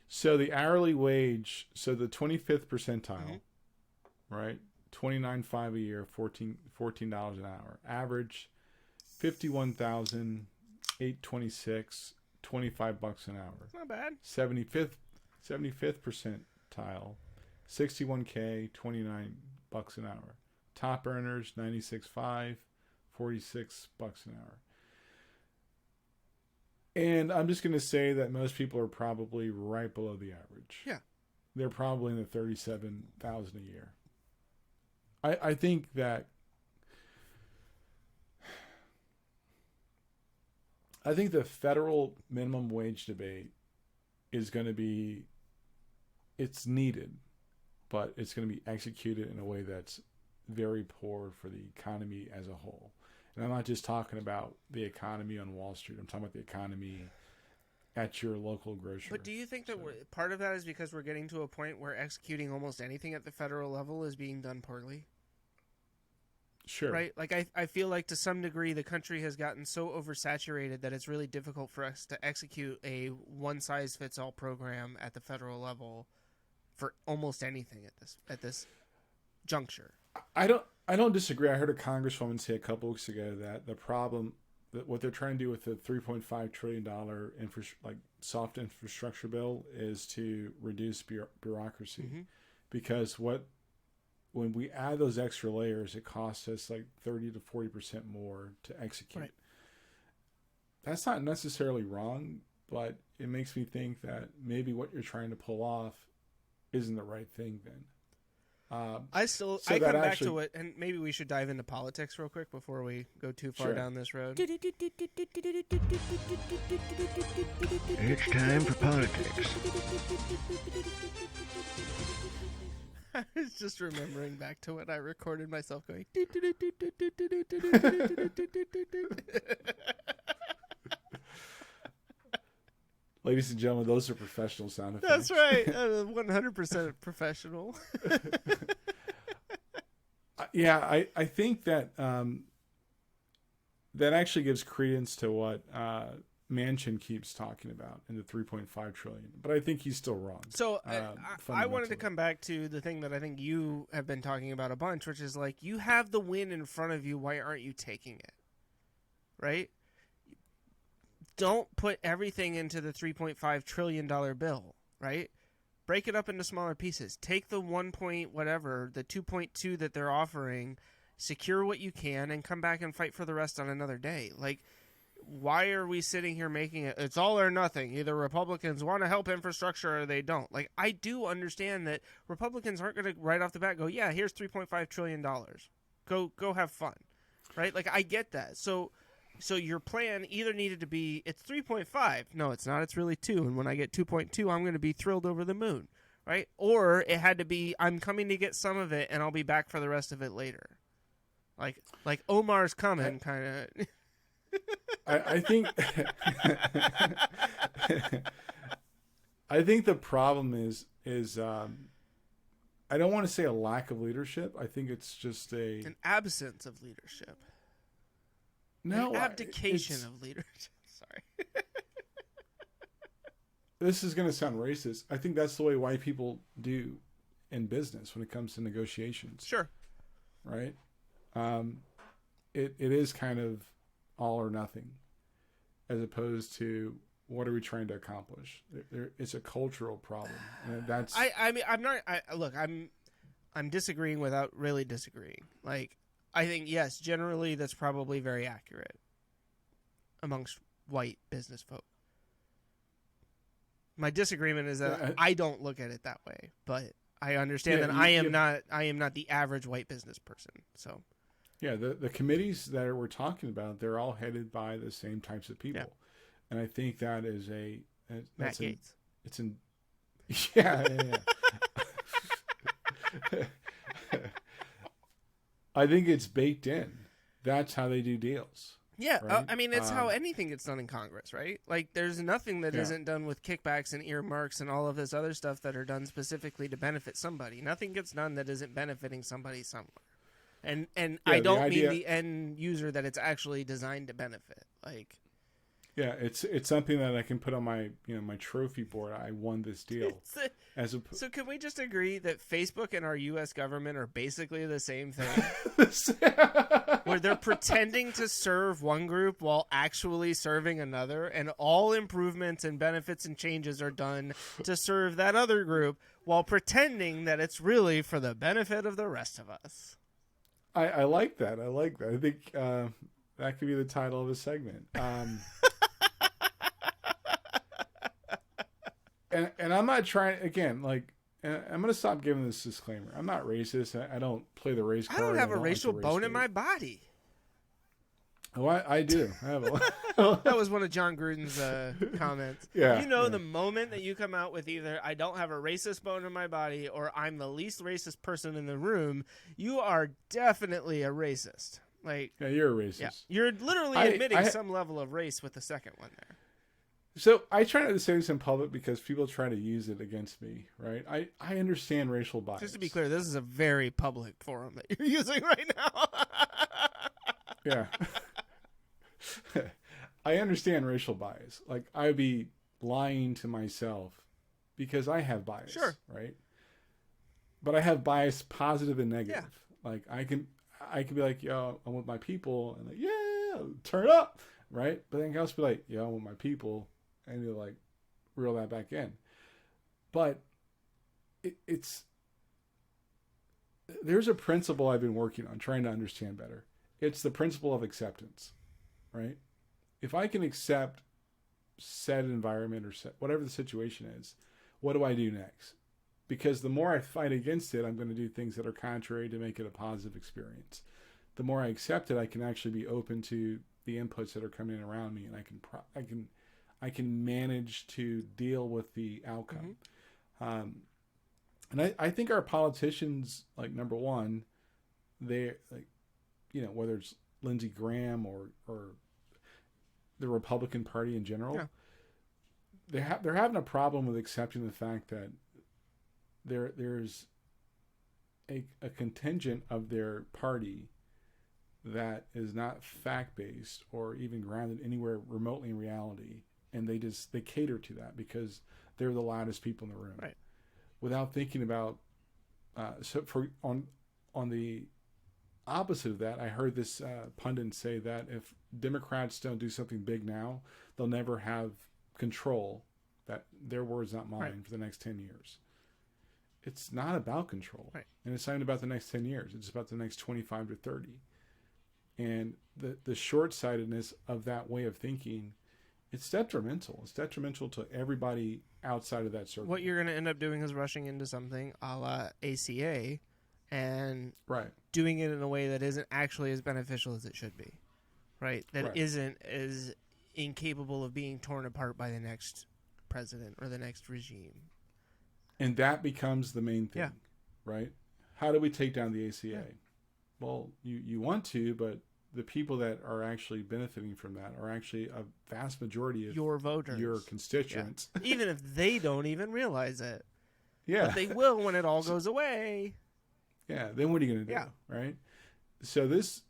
So the hourly wage, so the 25th percentile, right? $29.5 a year, $14 an hour. Average $51,826, $25 an hour. It's not bad. 75th percentile, $61K, $29 an hour. Top earners, $96.5, $46 an hour. And I'm just going to say that most people are probably right below the average. Yeah. They're probably in the $37,000 a year. I think the federal minimum wage debate is going to be, it's needed, but it's going to be executed in a way that's very poor for the economy as a whole. And I'm not just talking about the economy on Wall Street. I'm talking about the economy at your local grocery. But do you think that part of that is because we're getting to a point where executing almost anything at the federal level is being done poorly? Sure. Right? Like, I feel like to some degree the country has gotten so oversaturated that it's really difficult for us to execute a one-size-fits-all program at the federal level for almost anything at this juncture. I don't disagree. I heard a congresswoman say a couple weeks ago that the problem, that what they're trying to do with the $3.5 trillion soft infrastructure bill is to reduce bureaucracy. Mm-hmm. Because when we add those extra layers, it costs us like 30 to 40% more to execute. Right. That's not necessarily wrong, but it makes me think that maybe what you're trying to pull off isn't the right thing then. I come back to it, and maybe we should dive into politics real quick before we go too far down this road. It's time for politics. I was just remembering back to when I recorded myself going. Ladies and gentlemen, those are professional sound That's effects. right. 100% professional. Yeah, I think that that actually gives credence to what Manchin keeps talking about in the 3.5 trillion. But I think he's still wrong. So I wanted to come back to the thing that I think you have been talking about a bunch, which is like, you have the win in front of you. Why aren't you taking it? Right? Don't put everything into the $3.5 trillion bill, right? Break it up into smaller pieces. Take the 1 point whatever, the 2.2 that they're offering, secure what you can, and come back and fight for the rest on another day. Like, why are we sitting here making it, it's all or nothing. Either Republicans want to help infrastructure or they don't. Like, I do understand that Republicans aren't going to right off the bat go, yeah, here's $3.5 trillion. Go have fun, right? Like, I get that. So your plan either needed to be, it's 3.5. No, it's not. It's really 2. And when I get 2.2, I'm going to be thrilled over the moon, right? Or it had to be, I'm coming to get some of it and I'll be back for the rest of it later. Like Omar's coming, kind of. I think I think the problem is I don't want to say a lack of leadership. I think it's just an absence of leadership. No, an abdication of leadership. Sorry. This is going to sound racist. I think that's the way white people do in business when it comes to negotiations. Sure. Right? It is kind of all or nothing, as opposed to what are we trying to accomplish. It's a cultural problem, and that's. I mean, I'm not. Look, I'm disagreeing without really disagreeing. Like, I think yes, generally that's probably very accurate amongst white business folk. My disagreement is that I don't look at it that way, but I understand that I am not the average white business person. So. Yeah, the committees that we're talking about, they're all headed by the same types of people. Yeah. And I think that is Matt Gaetz. It's in yeah. I think it's baked in. That's how they do deals. Yeah, right? I mean, it's how anything gets done in Congress, right? Like, there's nothing that isn't done with kickbacks and earmarks and all of this other stuff that are done specifically to benefit somebody. Nothing gets done that isn't benefiting somebody somewhere. And I don't mean the end user that it's actually designed to benefit. Like, yeah, it's something that I can put on my my trophy board. I won this deal. So can we just agree that Facebook and our U.S. government are basically the same thing? Where they're pretending to serve one group while actually serving another, and all improvements and benefits and changes are done to serve that other group while pretending that it's really for the benefit of the rest of us. I like that. I think that could be the title of a segment. And I'm not trying, again, like, I'm going to stop giving this disclaimer. I'm not racist. I don't play the race card. I don't have a racial bone in my body. Oh, I do. I have a That was one of Jon Gruden's comments. Yeah. The moment that you come out with either I don't have a racist bone in my body or I'm the least racist person in the room, you are definitely a racist. Like, yeah, you're a racist. Yeah, you're literally admitting some level of race with the second one there. So I try not to say this in public because people try to use it against me, right? I understand racial bias. Just to be clear, this is a very public forum that you're using right now. Yeah. I understand racial bias. Like, I'd be lying to myself because I have bias, sure, right? But I have bias, positive and negative. Yeah. Like, I can be like, yo, I'm with my people, and like, yeah, turn up, right? But then I can also be like, yo, I'm with my people, and you like reel that back in. But there's a principle I've been working on, trying to understand better. It's the principle of acceptance, right? If I can accept said environment or whatever the situation is, what do I do next? because the more I fight against it, I'm going to do things that are contrary to make it a positive experience. The more I accept it, I can actually be open to the inputs that are coming in around me, and I can manage to deal with the outcome. And I think our politicians, like, number one, they're like, you know, whether it's Lindsey Graham or the Republican Party in general, they're having a problem with accepting the fact that there's a contingent of their party that is not fact-based or even grounded anywhere remotely in reality, and they cater to that because they're the loudest people in the room, right? Without thinking about on the opposite of that, I heard this pundit say that if Democrats don't do something big now, they'll never have control. That their words, not mine, right, for the next 10 years. It's not about control, right, and it's not about the next 10 years. It's about the next 25 to 30. And the short-sightedness of that way of thinking, it's detrimental. It's detrimental to everybody outside of that circle. What you're going to end up doing is rushing into something a la ACA and doing it in a way that isn't actually as beneficial as it should be, right? That isn't as incapable of being torn apart by the next president or the next regime. And that becomes the main thing, right? How do we take down the ACA? Yeah. Well, you want to, but the people that are actually benefiting from that are actually a vast majority of your voters, your constituents. Yeah. Even if they don't even realize it. Yeah. But they will when it all goes away. Yeah. Then what are you going to do? Yeah. Right. So this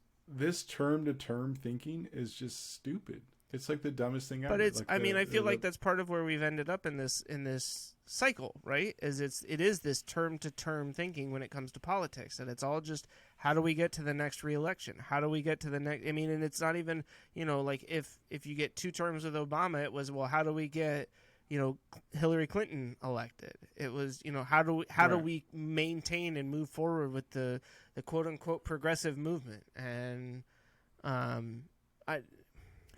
term to term thinking is just stupid. It's like the dumbest thing ever. But it's, like I feel like that's part of where we've ended up in this cycle, right? It is this term to term thinking when it comes to politics, and it's all just, how do we get to the next re-election? How do we get to the next? I mean, and it's not even, you know, like if you get 2 terms with Obama, it was, well, how do we get, you know, Hillary Clinton elected? It was, you know, how do we maintain and move forward with the quote unquote progressive movement? And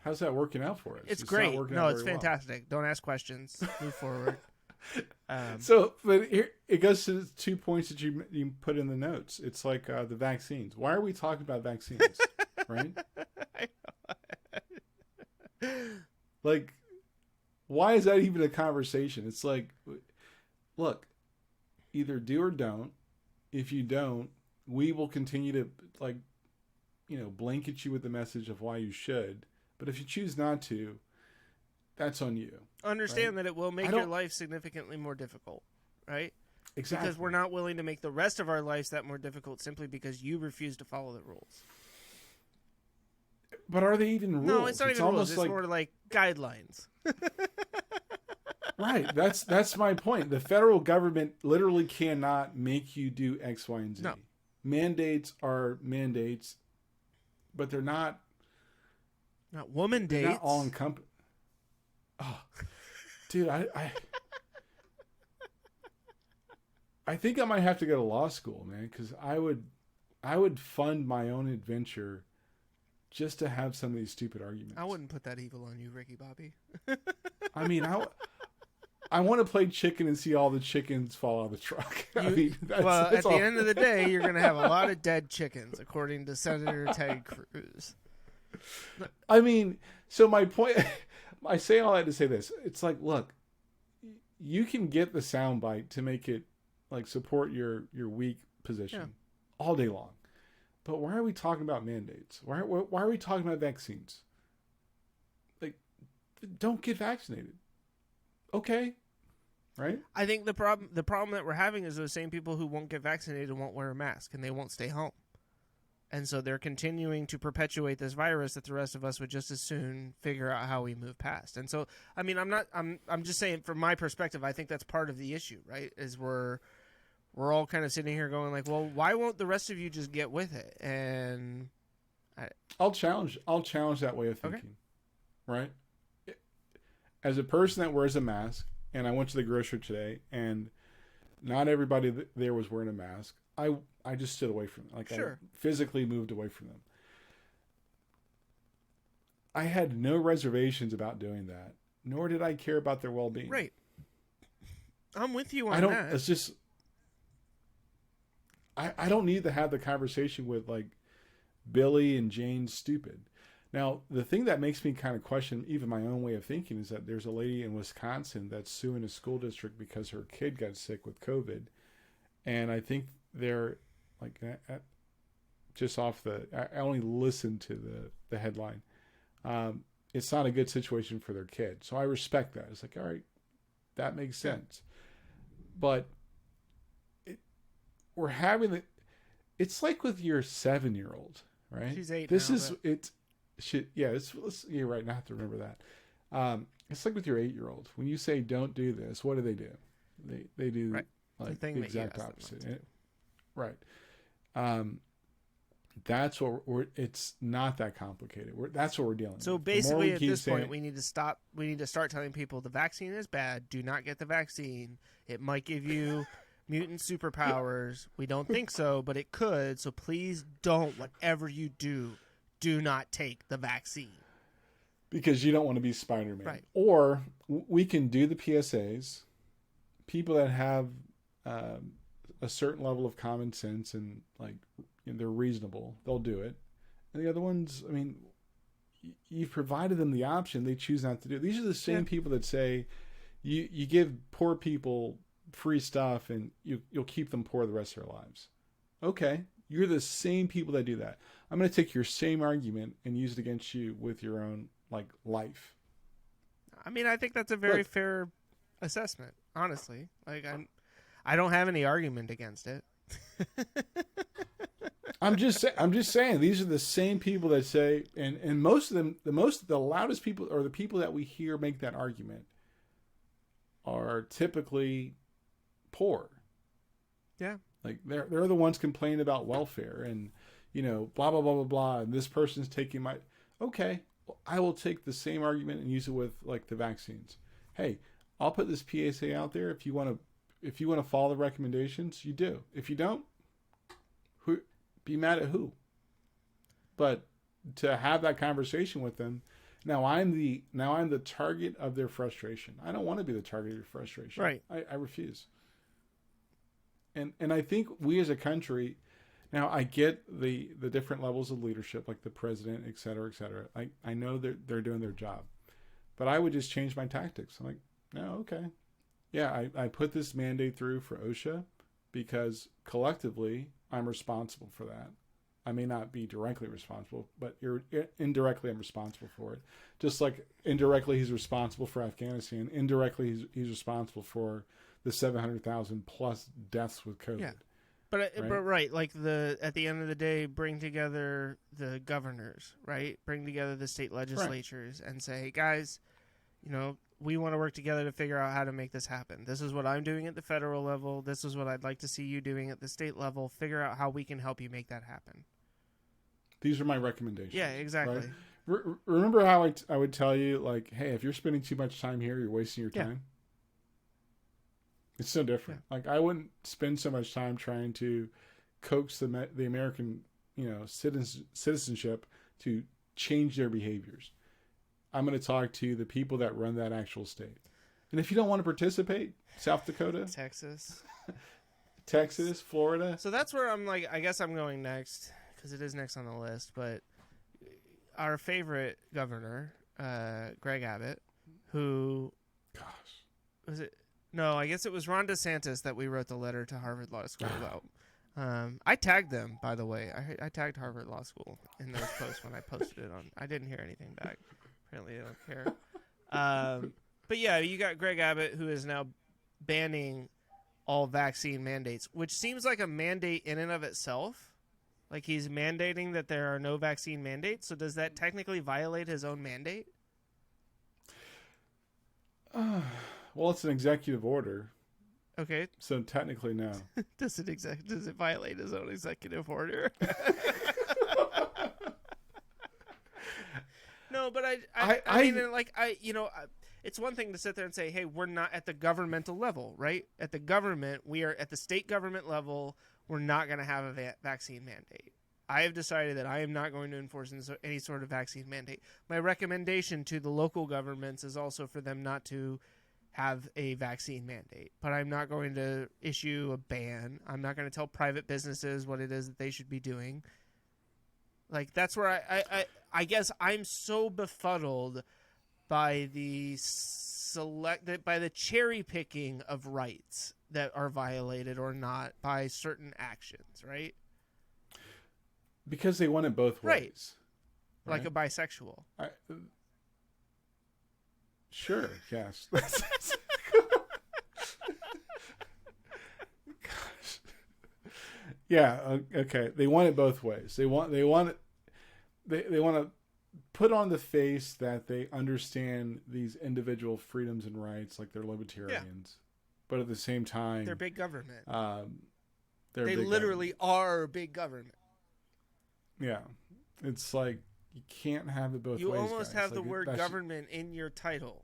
how's that working out for us? It's great. No, it's fantastic. Well. Don't ask questions. Move forward. But here it goes to the 2 points that you put in the notes. It's like the vaccines. Why are we talking about vaccines? Right? Like, why is that even a conversation? It's like, look, either do or don't. If you don't, we will continue to, like, you know, blanket you with the message of why you should. But if you choose not to, that's on you. Understand that it will make your life significantly more difficult, right? Exactly. Because we're not willing to make the rest of our lives that more difficult simply because you refuse to follow the rules. But are they even rules? No, it's not even rules. It's more like guidelines. Right. That's my point. The federal government literally cannot make you do X, Y, and Z. No. Mandates are mandates, but they're not. Not woman dates. Not all encompassing. Oh, dude, I think I might have to go to law school, man, because I would fund my own adventure just to have some of these stupid arguments. I wouldn't put that evil on you, Ricky Bobby. I mean, I want to play chicken and see all the chickens fall out of the truck. At the end of the day, you're going to have a lot of dead chickens, according to Senator Ted Cruz. I mean, so my point, I say all that to say this. It's like, look, you can get the soundbite to make it like support your weak position all day long. But why are we talking about mandates? Why are we talking about vaccines? Like, don't get vaccinated. Okay. Right? I think the problem that we're having is those same people who won't get vaccinated won't wear a mask and they won't stay home. And so they're continuing to perpetuate this virus that the rest of us would just as soon figure out how we move past. And so, I mean, I'm just saying from my perspective, I think that's part of the issue, right? Is we're all kind of sitting here going like, well, why won't the rest of you just get with it? And I'll challenge that way of thinking, right? As a person that wears a mask, and I went to the grocery today, and not everybody there was wearing a mask. I just stood away from them. Like, I physically moved away from them. I had no reservations about doing that, nor did I care about their well-being. Right. I'm with you on that. I don't need to have the conversation with like Billy and Jane's stupid. Now, the thing that makes me kind of question even my own way of thinking is that there's a lady in Wisconsin that's suing a school district because her kid got sick with COVID. And I think they're like, just off I only listened to the headline. It's not a good situation for their kid. So I respect that. It's like, all right, that makes sense. But we're having it's like with your 7-year-old, right? She's 8 This now, is, but... it's, shit, yeah, you're right, I have to remember that. It's like with your 8-year-old. When you say don't do this, what do? They do right. like the the exact opposite. Right. That's what it's not that complicated. That's what we're dealing with. So basically at this point, we need to start telling people the vaccine is bad. Do not get the vaccine. It might give you mutant superpowers. We don't think so, but it could. So please don't, whatever you do not take the vaccine. Because you don't want to be Spider-Man. Right. Or we can do the PSAs. People that have a certain level of common sense and like they're reasonable, they'll do it. And the other ones, I mean, you've provided them the option. They choose not to do it. These are the same people that say you give poor people free stuff and you'll keep them poor the rest of their lives. Okay. You're the same people that do that. I'm going to take your same argument and use it against you with your own like life. I mean, I think that's a very fair assessment, honestly. Like I don't have any argument against it. I'm just saying these are the same people that say, and most of them, the loudest people or the people that we hear make that argument are typically poor. Yeah. Like they're the ones complaining about welfare and, blah, blah, blah, blah, blah. And this person's taking okay, I will take the same argument and use it with like the vaccines. Hey, I'll put this PSA out there. If you want to follow the recommendations, you do. If you don't, be mad at who? But to have that conversation with them, now I'm the target of their frustration. I don't want to be the target of your frustration. Right. I refuse. And I think we as a country, now I get the different levels of leadership, like the president, et cetera, et cetera. I know they're doing their job, but I would just change my tactics. I'm like, no, okay. Yeah, I put this mandate through for OSHA because collectively I'm responsible for that. I may not be directly responsible, but indirectly I'm responsible for it. Just like indirectly he's responsible for Afghanistan. Indirectly he's responsible for the 700,000 plus deaths with COVID. Yeah. But like at the end of the day, bring together the governors, right? Bring together the state legislatures and say, hey, guys, we want to work together to figure out how to make this happen. This is what I'm doing at the federal level. This is what I'd like to see you doing at the state level. Figure out how we can help you make that happen. These are my recommendations. Yeah, exactly. Right? Remember how I would tell you, like, hey, if you're spending too much time here, you're wasting your time? It's so different. Yeah. Like, I wouldn't spend so much time trying to coax the American, citizenship to change their behaviors. I'm going to talk to the people that run that actual state. And if you don't want to participate, South Dakota, Texas, Florida. So that's where I'm like, I guess I'm going next because it is next on the list. But our favorite governor, Greg Abbott, who, was it? No, I guess it was Ron DeSantis that we wrote the letter to Harvard Law School about. I tagged them, by the way. I tagged Harvard Law School in those posts when I posted it on. I didn't hear anything back. Apparently they don't care. But yeah, you got Greg Abbott, who is now banning all vaccine mandates, which seems like a mandate in and of itself. Like he's mandating that there are no vaccine mandates. So does that technically violate his own mandate? Well, it's an executive order. Okay. So technically, no. Does it violate his own executive order? No, but I mean, it's one thing to sit there and say, hey, we're not at the governmental level, right? At the government, we are at the state government level. We're not going to have a vaccine mandate. I have decided that I am not going to enforce any sort of vaccine mandate. My recommendation to the local governments is also for them not to have a vaccine mandate, but I'm not going to issue a ban. I'm not going to tell private businesses what it is that they should be doing. Like, that's where I guess I'm so befuddled by the cherry picking of rights that are violated or not by certain actions, right? Because they want it both ways. Like a bisexual. Sure, yes. Gosh. Yeah, okay. They want it both ways. They want to put on the face that they understand these individual freedoms and rights, like they're libertarians. But at the same time, they're big government. They literally are big government. Yeah. It's like you can't have it both ways. You almost guys. have the Like, word government in your title.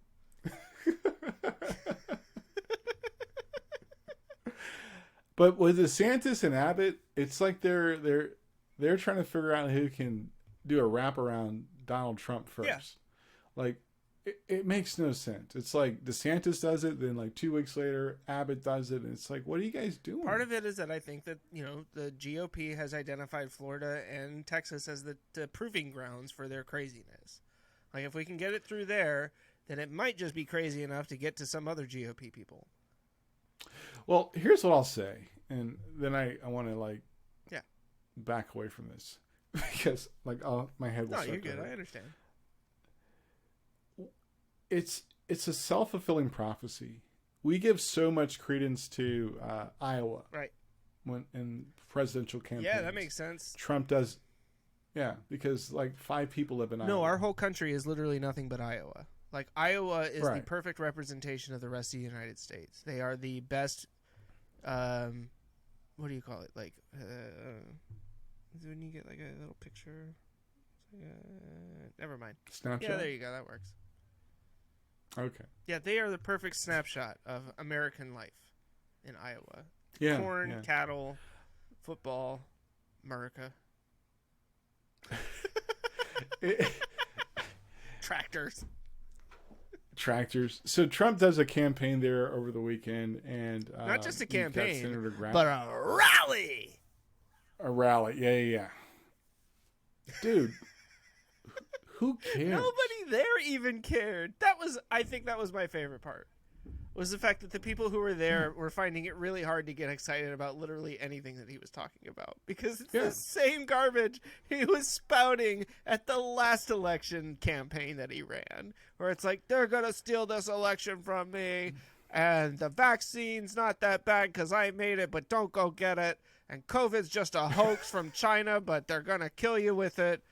But with DeSantis and Abbott, it's like they're trying to figure out who can do a wrap around Donald Trump first. Yeah. Like it makes no sense. It's like DeSantis does it, then like 2 weeks later Abbott does it, and it's like, what are you guys doing? Part of it is that I think that, the GOP has identified Florida and Texas as the proving grounds for their craziness. Like, if we can get it through there, then it might just be crazy enough to get to some other GOP people. Well, here's what I'll say, and then I want to back away from this because my head will. No, you're good. I understand. It's a self-fulfilling prophecy. We give so much credence to Iowa, right? When in presidential campaigns. Yeah, that makes sense. Trump does. Yeah, because 5 people live in Iowa. No, our whole country is literally nothing but Iowa. Like, Iowa is the Right. perfect representation of the rest of the United States. They are the best. What do you call it? Like, when you get like a little picture. Never mind. Snapchat. Yeah, there you go. That works. Okay. Yeah, they are the perfect snapshot of American life in Iowa. Yeah. Corn, yeah. cattle, football, America. Tractors. So Trump does a campaign there over the weekend, and Not just a you've got campaign, Senator Graham. but a rally. A rally. Yeah. Dude, who cares? Nobody there even cared. I think that was my favorite part. Was the fact that the people who were there were finding it really hard to get excited about literally anything that he was talking about, because it's the same garbage he was spouting at the last election campaign that he ran, where it's like, they're gonna steal this election from me, and the vaccine's not that bad because I made it, but don't go get it, and COVID's just a hoax from China, but they're gonna kill you with it,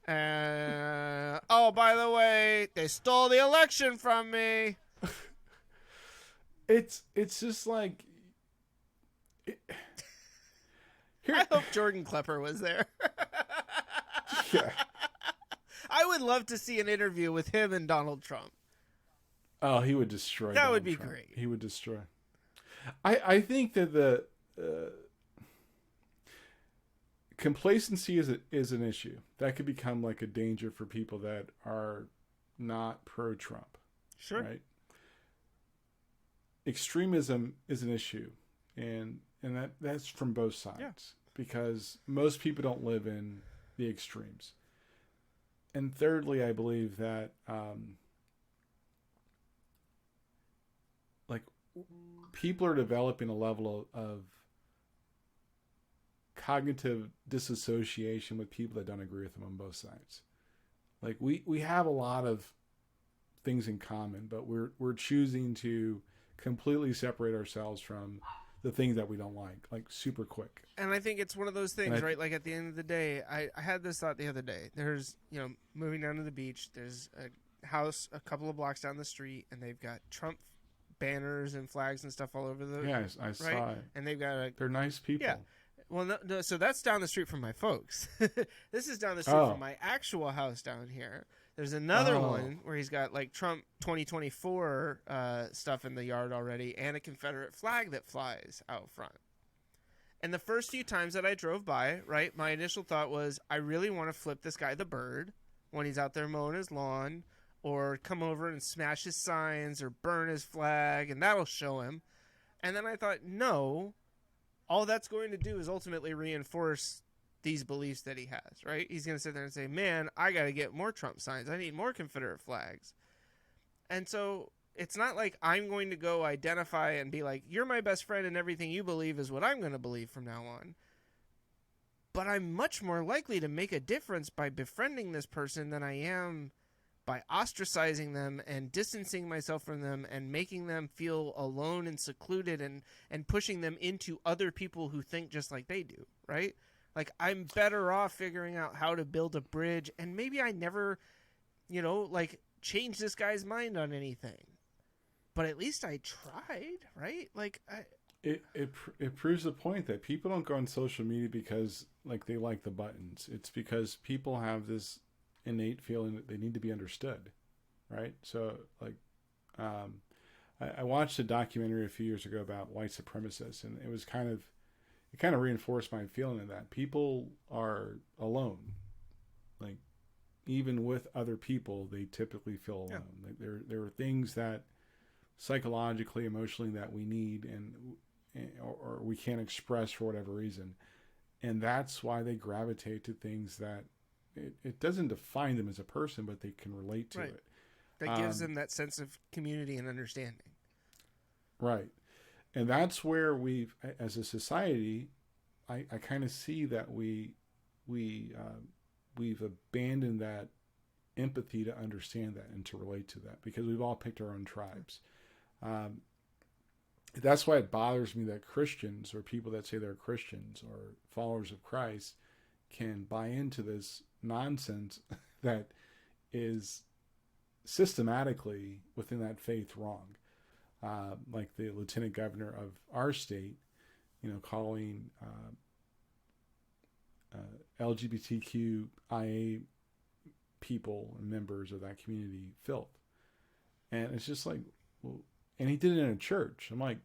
and oh, by the way, they stole the election from me. It's just like. I hope Jordan Klepper was there. Yeah. I would love to see an interview with him and Donald Trump. Oh, he would destroy. That Donald would be Trump. great. He would destroy. I think that the complacency is an issue that could become like a danger for people that are not pro-Trump. Sure. Right. Extremism is an issue, and that's from both sides, because most people don't live in the extremes. And thirdly, I believe that people are developing a level of cognitive disassociation with people that don't agree with them on both sides. Like we have a lot of things in common, but we're choosing to completely separate ourselves from the things that we don't like super quick. And I think it's one of those things, right? Like, at the end of the day, I had this thought the other day. There's, moving down to the beach, there's a house a couple of blocks down the street, and they've got Trump banners and flags and stuff all over the... Yeah, I saw it. And they've got They're nice people. Yeah. Well, no, so that's down the street from my folks. This is down the street from my actual house down here. There's another one where he's got like Trump 2024 stuff in the yard already, and a Confederate flag that flies out front. And the first few times that I drove by, right, my initial thought was, I really want to flip this guy the bird when he's out there mowing his lawn, or come over and smash his signs or burn his flag, and that'll show him. And then I thought, no, all that's going to do is ultimately reinforce these beliefs that he has, right? He's going to sit there and say, man, I got to get more Trump signs. I need more Confederate flags. And so it's not like I'm going to go identify and be like, you're my best friend and everything you believe is what I'm going to believe from now on. But I'm much more likely to make a difference by befriending this person than I am by ostracizing them and distancing myself from them and making them feel alone and secluded and pushing them into other people who think just like they do, right? Like, I'm better off figuring out how to build a bridge, and maybe I never, like, change this guy's mind on anything. But at least I tried, right? Like, It proves the point that people don't go on social media because, like, they like the buttons. It's because people have this innate feeling that they need to be understood, right? So, like, I watched a documentary a few years ago about white supremacists, and it was kind of reinforced my feeling of that. People are alone. Like, even with other people, they typically feel alone. Yeah. Like, there are things that psychologically, emotionally, that we need or we can't express for whatever reason. And that's why they gravitate to things that it doesn't define them as a person, but they can relate to it. That gives them that sense of community and understanding. Right. And that's where we've, as a society, I kind of see that we've abandoned that empathy to understand that and to relate to that, because we've all picked our own tribes. That's why it bothers me that Christians, or people that say they're Christians or followers of Christ, can buy into this nonsense that is systematically within that faith wrong. Like the lieutenant governor of our state, calling LGBTQIA people and members of that community filth. And it's just like, well, and he did it in a church. I'm like,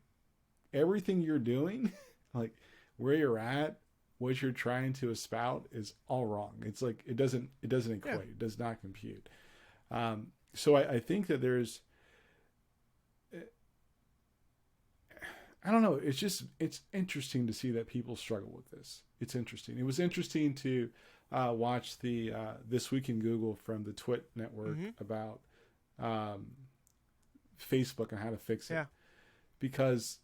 everything you're doing, like where you're at, what you're trying to espouse is all wrong. It's like, it doesn't equate. Yeah. It does not compute. So I think that there's, I don't know. It's interesting to see that people struggle with this. It's interesting. It was interesting to watch the This Week in Google from the Twit Network about Facebook and how to fix it. Yeah. Because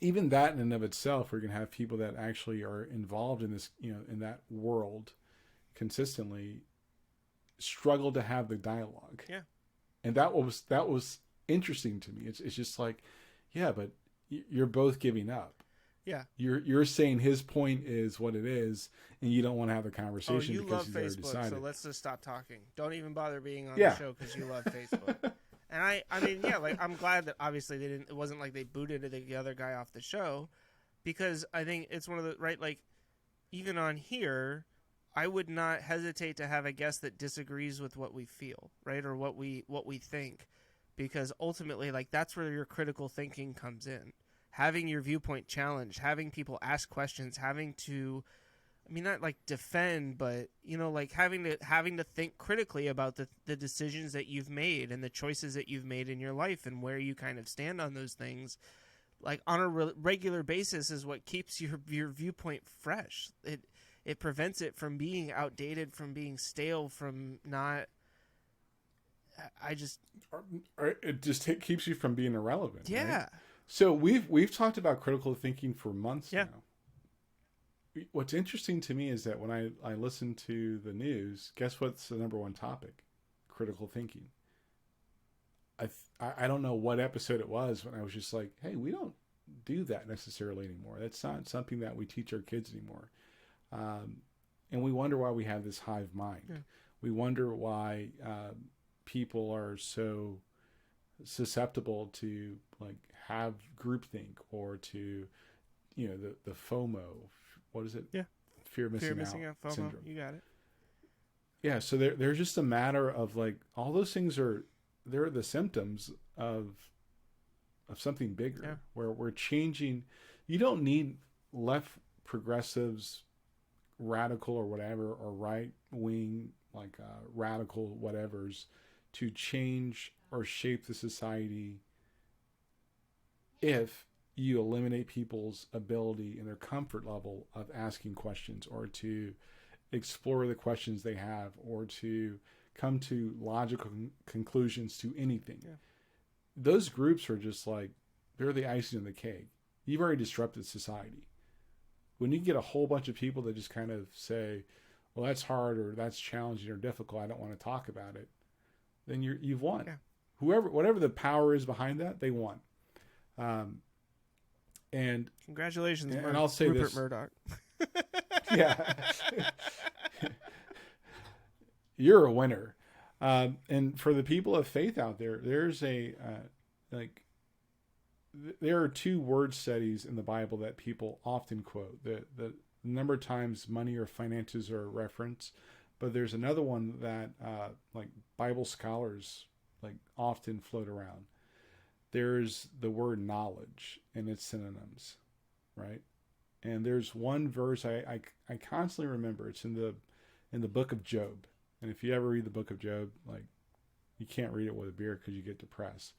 even that in and of itself, we're going to have people that actually are involved in this, in that world consistently struggle to have the dialogue. Yeah. And that was interesting to me. It's just like, yeah, but you're both giving up. Yeah. You're saying his point is what it is, and you don't want to have a conversation because he's already decided. So let's just stop talking. Don't even bother being on the show because you love Facebook. And I mean, yeah, like I'm glad that obviously they didn't. It wasn't like they booted the other guy off the show, because I think it's one of the like even on here, I would not hesitate to have a guest that disagrees with what we feel, right, or what we think, because ultimately, like, that's where your critical thinking comes in. Having your viewpoint challenged, having people ask questions, having to, I mean, not like defend, but like having to think critically about the decisions that you've made and the choices that you've made in your life and where you kind of stand on those things, like on a regular basis, is what keeps your viewpoint fresh. It prevents it from being outdated, from being stale, from not. It just keeps you from being irrelevant. Yeah. Right? So we've talked about critical thinking for months now. What's interesting to me is that when I listen to the news, guess what's the number one topic? Critical thinking. I don't know what episode it was when I was just like, hey, we don't do that necessarily anymore. That's not something that we teach our kids anymore. And we wonder why we have this hive mind. Yeah. We wonder why people are so susceptible to like have groupthink or to, the FOMO. What is it? Yeah. Fear of missing out FOMO. Syndrome. You got it. Yeah. So they're just a matter of like, all those things they're the symptoms of something bigger. Yeah. Where we're changing. You don't need left progressives, radical or whatever, or right wing, like radical whatevers, to change or shape the society if you eliminate people's ability and their comfort level of asking questions, or to explore the questions they have, or to come to logical conclusions to anything. Yeah. Those groups are just like, they're the icing on the cake. You've already disrupted society. When you get a whole bunch of people that just kind of say, well, that's hard, or that's challenging or difficult, I don't want to talk about it, then you've won. Yeah. Whatever the power is behind that, they won. And congratulations, and I'll say Rupert this. Murdoch. Yeah. You're a winner. And for the people of faith out there, there's there are 2 word studies in the Bible that people often quote. The number of times money or finances are referenced, but there's another one that like Bible scholars like often float around. There's the word knowledge and its synonyms, right? And there's one verse I constantly remember. It's in the book of Job. And if you ever read the book of Job, like, you can't read it with a beer because you get depressed.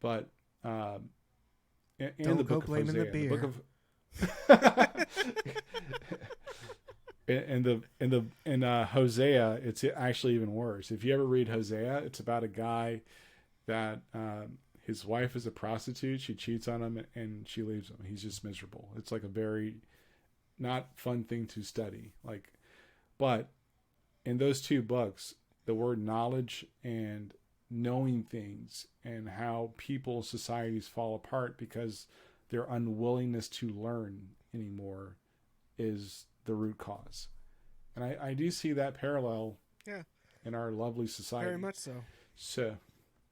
But in Don't the go book of blaming Hosea, the beer. in Hosea, it's actually even worse. If you ever read Hosea, it's about a guy that his wife is a prostitute. She cheats on him and she leaves him. He's just miserable. It's like a very not fun thing to study. But in those 2 books, the word knowledge and knowing things, and how people's societies fall apart because their unwillingness to learn anymore, is the root cause. And I do see that parallel in our lovely society. Very much so. So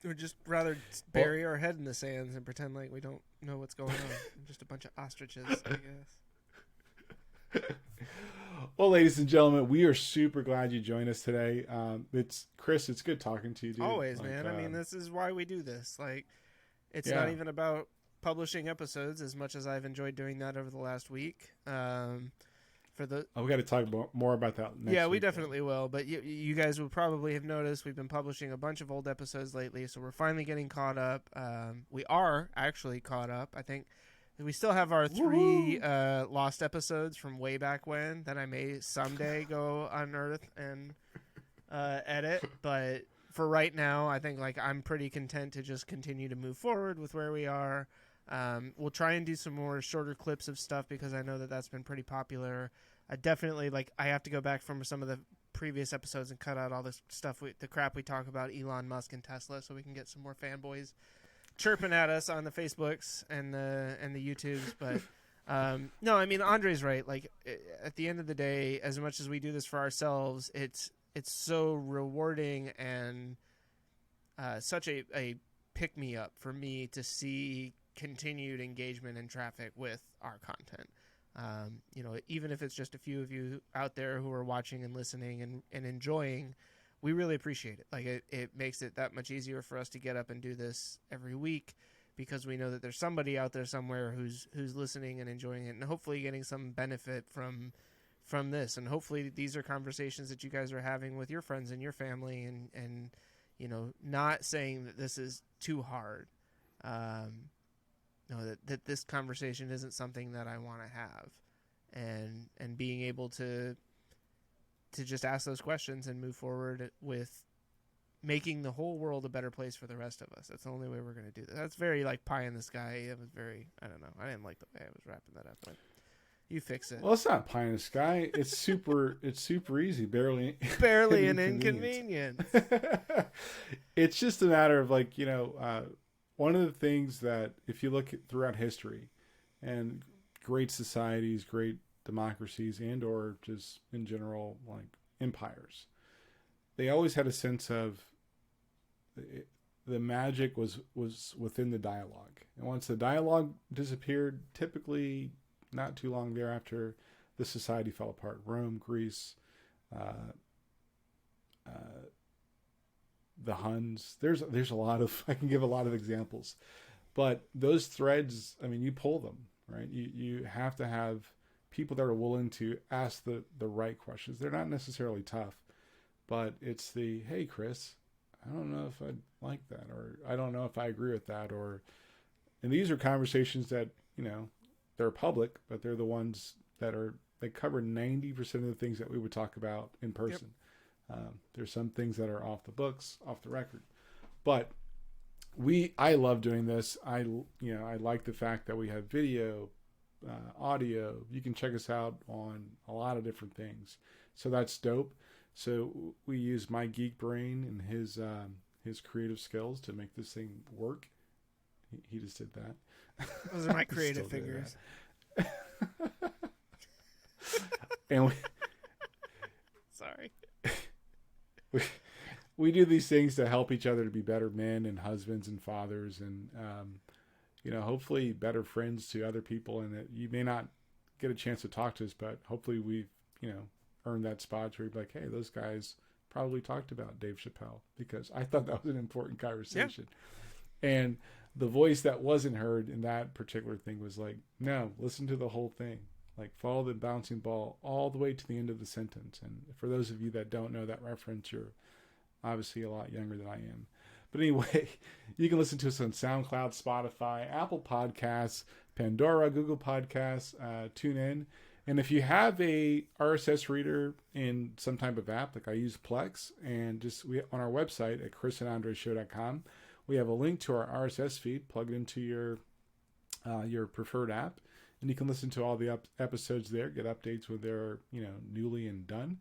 We'd just rather bury our head in the sands and pretend like we don't know what's going on. We're just a bunch of ostriches, I guess. Well, ladies and gentlemen, we are super glad you joined us today. It's Chris. It's good talking to you, dude. Always, man. I mean, this is why we do this. Like, it's not even about publishing episodes as much as I've enjoyed doing that over the last week. We got to talk more about that next week. We definitely will. But you guys will probably have noticed we've been publishing a bunch of old episodes lately, so we're finally getting caught up. We are actually caught up. I think we still have our 3 lost episodes from way back when that I may someday go unearth and edit. But for right now, I think I'm pretty content to just continue to move forward with where we are. We'll try and do some more shorter clips of stuff because I know that that's been pretty popular. I definitely I have to go back from some of the previous episodes and cut out all this stuff, the crap we talk about Elon Musk and Tesla, so we can get some more fanboys chirping at us on the Facebooks and the YouTubes. But no, I mean, Andre's right. At the end of the day, as much as we do this for ourselves, it's so rewarding and such a pick me up for me to see continued engagement and traffic with our content. Even if it's just a few of you out there who are watching and listening and enjoying, we really appreciate it. It makes it that much easier for us to get up and do this every week, because we know that there's somebody out there somewhere who's listening and enjoying it, and hopefully getting some benefit from this. And hopefully these are conversations that you guys are having with your friends and your family, and not saying that this is too hard. That this conversation isn't something that I want to have, and being able to just ask those questions and move forward with making the whole world a better place for the rest of us. That's the only way we're going to do that. That's very pie in the sky. It was very, I don't know. I didn't like the way I was wrapping that up, but you fix it. Well, it's not pie in the sky. It's super easy. Barely an inconvenience. It's just a matter of one of the things that, if you look throughout history, and great societies, great democracies, and or just in general empires, they always had a sense of the magic was within the dialogue. And once the dialogue disappeared, typically not too long thereafter, the society fell apart. Rome, Greece, the Huns. There's a lot of, I can give a lot of examples, but those threads, I mean, you pull them, right? You have to have people that are willing to ask the right questions. They're not necessarily tough, but it's hey, Chris, I don't know if I'd like that, or I don't know if I agree with that, and these are conversations that, they're public, but they're the ones that cover 90% of the things that we would talk about in person. Yep. There's some things that are off the books, off the record, but I love doing this. I like the fact that we have video, audio. You can check us out on a lot of different things. So that's dope. So we use my geek brain and his creative skills to make this thing work. He just did that. Those are my creative fingers. And sorry. We do these things to help each other to be better men and husbands and fathers, and hopefully better friends to other people. And that you may not get a chance to talk to us, but hopefully we've earned that spot where you're like, hey, those guys probably talked about Dave Chappelle, because I thought that was an important conversation. Yeah. And the voice that wasn't heard in that particular thing was like, no, listen to the whole thing. Like, follow the bouncing ball all the way to the end of the sentence. And for those of you that don't know that reference, you're obviously a lot younger than I am. But anyway, you can listen to us on SoundCloud, Spotify, Apple Podcasts, Pandora, Google Podcasts, TuneIn. And if you have a RSS reader in some type of app, like I use Plex, and on our website at chrisandandreshow.com, we have a link to our RSS feed. Plug it into your preferred app, and you can listen to all the episodes there, get updates when they're newly and done.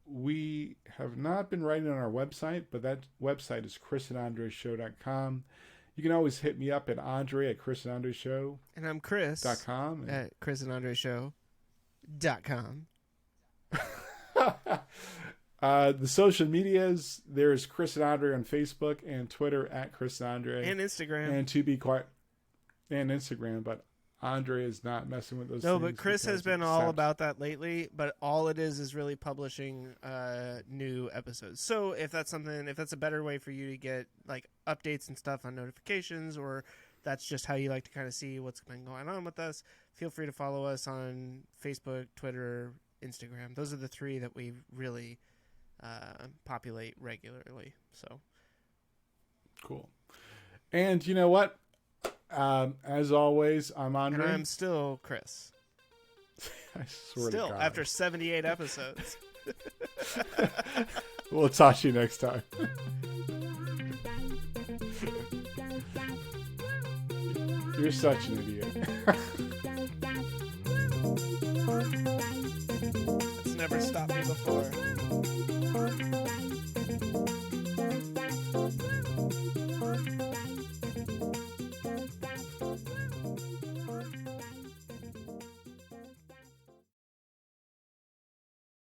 We have not been writing on our website, but that website is chrisandandreshow.com. You can always hit me up at Andre at chrisandandreshow. And I'm Chris .com at chrisandandreshow.com. The social medias, there's Chris and Andre on Facebook and Twitter at Chris and Andre. And Instagram. And to be quiet, and Instagram, but Andre is not messing with those things. No, but Chris has been all about that lately, but all it is really publishing new episodes. So if that's a better way for you to get like updates and stuff on notifications, or that's just how you like to kind of see what's been going on with us, feel free to follow us on Facebook, Twitter, Instagram. Those are the three that we really populate regularly. So cool. And you know what? As always, I'm Andre. And I'm still Chris. I swear still, to God. after 78 episodes. We'll talk to you next time. You're such an idiot. It's never stopped me before.